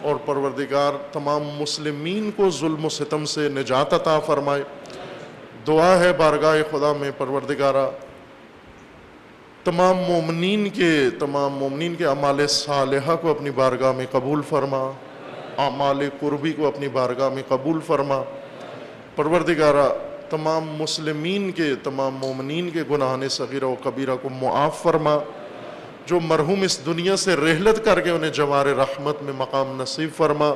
اور پروردگار تمام مسلمین کو ظلم و ستم سے نجات عطا فرمائے۔ دعا ہے بارگاہ خدا میں پروردگارہ تمام مومنین کے اعمال صالحہ کو اپنی بارگاہ میں قبول فرما، اعمال قربی کو اپنی بارگاہ میں قبول فرما۔ پروردگارہ تمام مومنین کے گناہان صغیرہ و کبیرہ کو معاف فرما، جو مرحوم اس دنیا سے رحلت کر کے انہیں جوار رحمت میں مقام نصیب فرما،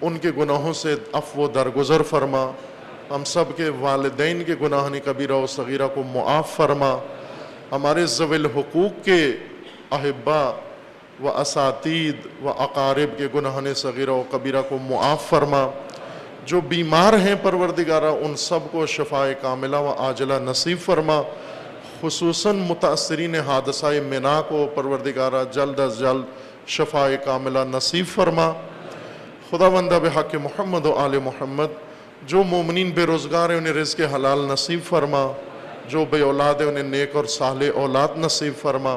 ان کے گناہوں سے عفو و درگزر فرما۔ ہم سب کے والدین کے گناہان کبیرہ و صغیرہ کو معاف فرما، ہمارے ذوی الحقوق کے احبا و اساتید و اقارب کے گناہان صغیرہ و کبیرہ کو معاف فرما۔ جو بیمار ہیں پروردگارہ ان سب کو شفائے کاملہ و عاجلہ نصیب فرما، خصوصاً متاثرین حادثہ منا کو پروردگارہ جلد از جلد شفائے کاملہ نصیب فرما۔ خداوندہ بحق محمد و آل محمد جو مومنین بے روزگار ہیں انہیں رزق حلال نصیب فرما، جو بے اولاد ہیں انہیں نیک اور صالح اولاد نصیب فرما،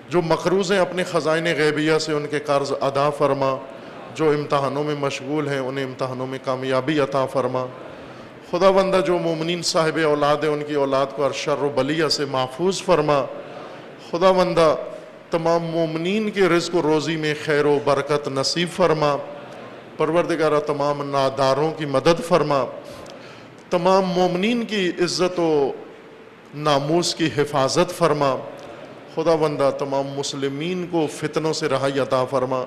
جو مقروض ہیں اپنے خزائن غیبیہ سے ان کے قرض ادا فرما، جو امتحانوں میں مشغول ہیں انہیں امتحانوں میں کامیابی عطا فرما۔ خداوندہ جو مومنین صاحب اولاد ہیں ان کی اولاد کو ہر شر و بلیہ سے محفوظ فرما۔ خداوندہ تمام مومنین کے رزق و روزی میں خیر و برکت نصیب فرما۔ پروردگارہ تمام ناداروں کی مدد فرما، تمام مومنین کی عزت و ناموس کی حفاظت فرما۔ خداوندہ تمام مسلمین کو فتنوں سے رہائی عطا فرما،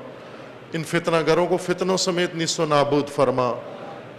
ان فتنہ گروں کو فتنوں سمیت نیست و نابود فرما۔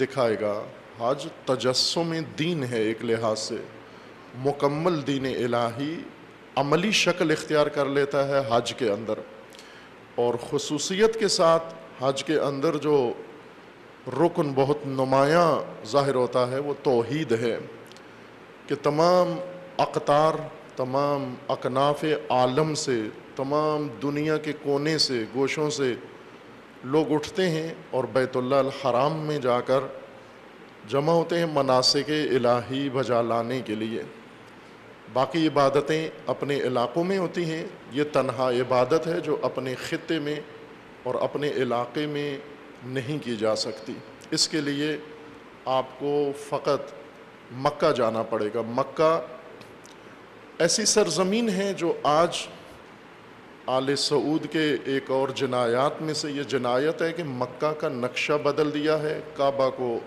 دکھائے گا۔ حج تجسم دین ہے، ایک لحاظ سے مکمل دین الہی عملی شکل اختیار کر لیتا ہے حج کے اندر، اور خصوصیت کے ساتھ حج کے اندر جو رکن بہت نمایاں ظاہر ہوتا ہے وہ توحید ہے، کہ تمام اقطار، تمام اکناف عالم سے، تمام دنیا کے کونے سے، گوشوں سے لوگ اٹھتے ہیں اور بیت اللہ الحرام میں جا کر جمع ہوتے ہیں مناسک الہی بجا لانے کے لیے۔ باقی عبادتیں اپنے علاقوں میں ہوتی ہیں، یہ تنہا عبادت ہے جو اپنے خطے میں اور اپنے علاقے میں نہیں کی جا سکتی۔ اس کے لیے آپ کو فقط مکہ جانا پڑے گا۔ مکہ ایسی سرزمین ہے جو آج آل سعود کے ایک اور جنایات میں سے یہ جنایت ہے کہ مکہ کا نقشہ بدل دیا ہے، کعبہ کو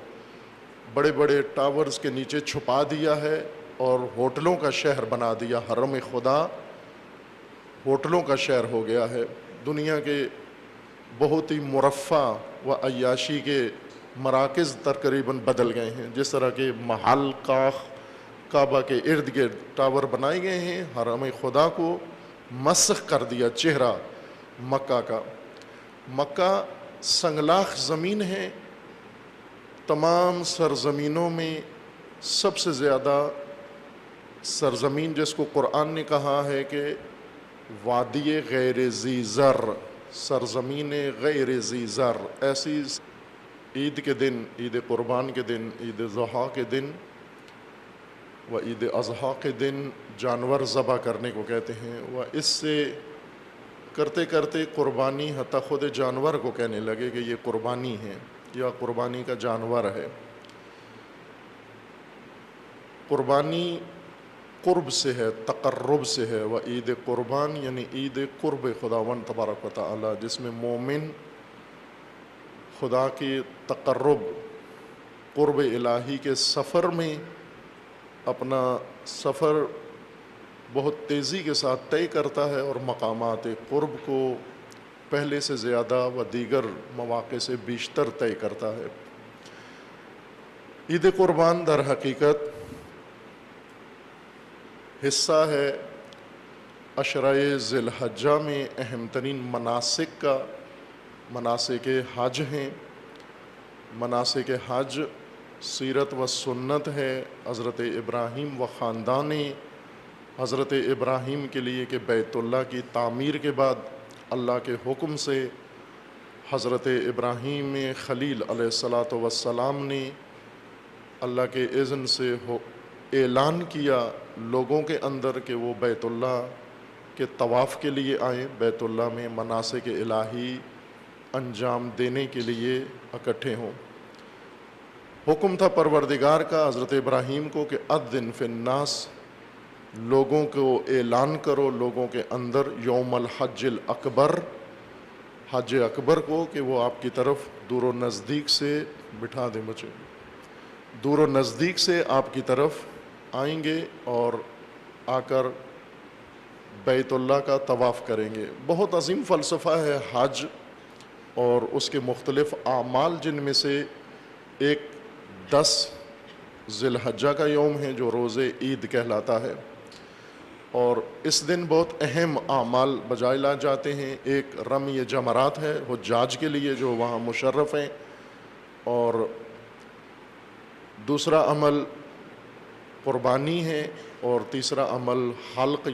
بڑے بڑے ٹاورز کے نیچے چھپا دیا ہے اور ہوٹلوں کا شہر بنا دیا۔ حرم خدا ہوٹلوں کا شہر ہو گیا ہے۔ دنیا کے بہت ہی مرفہ و عیاشی کے مراکز تقریباً بدل گئے ہیں، جس طرح کے محل کاخ کعبہ کے ارد گرد ٹاور بنائے گئے ہیں، حرم خدا کو مسخ کر دیا چہرہ مکہ کا۔ مکہ سنگلاخ زمین ہے، تمام سرزمینوں میں سب سے زیادہ سرزمین جس کو قرآن نے کہا ہے کہ وادی غیر ذی زر، سرزمین غیر ذی زر، ایسی عید کے دن، عید قربان کے دن، عید ضحیٰ کے دن و عید اضحیٰ کے دن جانور ذبح کرنے کو کہتے ہیں، وہ اس سے کرتے کرتے قربانی حتیٰ خود جانور کو کہنے لگے کہ یہ قربانی ہے یا قربانی کا جانور ہے۔ قربانی قرب سے ہے، تقرب سے ہے، وہ عید قربان یعنی عید قرب خداوند تبارک و تعالی، جس میں مومن خدا کے تقرب، قرب الہی کے سفر میں اپنا سفر بہت تیزی کے ساتھ طے کرتا ہے اور مقامات قرب کو پہلے سے زیادہ و دیگر مواقع سے بیشتر طے کرتا ہے۔ عید قربان در حقیقت حصہ ہے عشرہ ذی الحجہ میں اہم ترین مناسک کا۔ مناسک حج ہیں، مناسک حج سیرت و سنت ہے حضرت ابراہیم و خاندان حضرت ابراہیم کے لیے کہ بیت اللہ کی تعمیر کے بعد اللہ کے حکم سے حضرت ابراہیم خلیل علیہ السلام نے اللہ کے اذن سے اعلان کیا لوگوں کے اندر کہ وہ بیت اللہ کے طواف کے لیے آئیں، بیت اللہ میں مناسک الہی انجام دینے کے لیے اکٹھے ہوں۔ حکم تھا پروردگار کا حضرت ابراہیم کو کہ اذن فی الناس، لوگوں کو اعلان کرو لوگوں کے اندر یوم الحج الاکبر، حج اکبر کو، کہ وہ آپ کی طرف دور و نزدیک سے بٹھا دیں بچے، دور و نزدیک سے آپ کی طرف آئیں گے اور آ کر بیت اللہ کا طواف کریں گے۔ بہت عظیم فلسفہ ہے حج اور اس کے مختلف اعمال، جن میں سے ایک 10 ذی الحجہ کا یوم ہے جو روز عید کہلاتا ہے، اور اس دن بہت اہم اعمال بجائے لائے جاتے ہیں۔ ایک رمی جمرات ہے حجاج کے لیے جو وہاں مشرف ہیں، اور دوسرا عمل قربانی ہے، اور تیسرا عمل حلق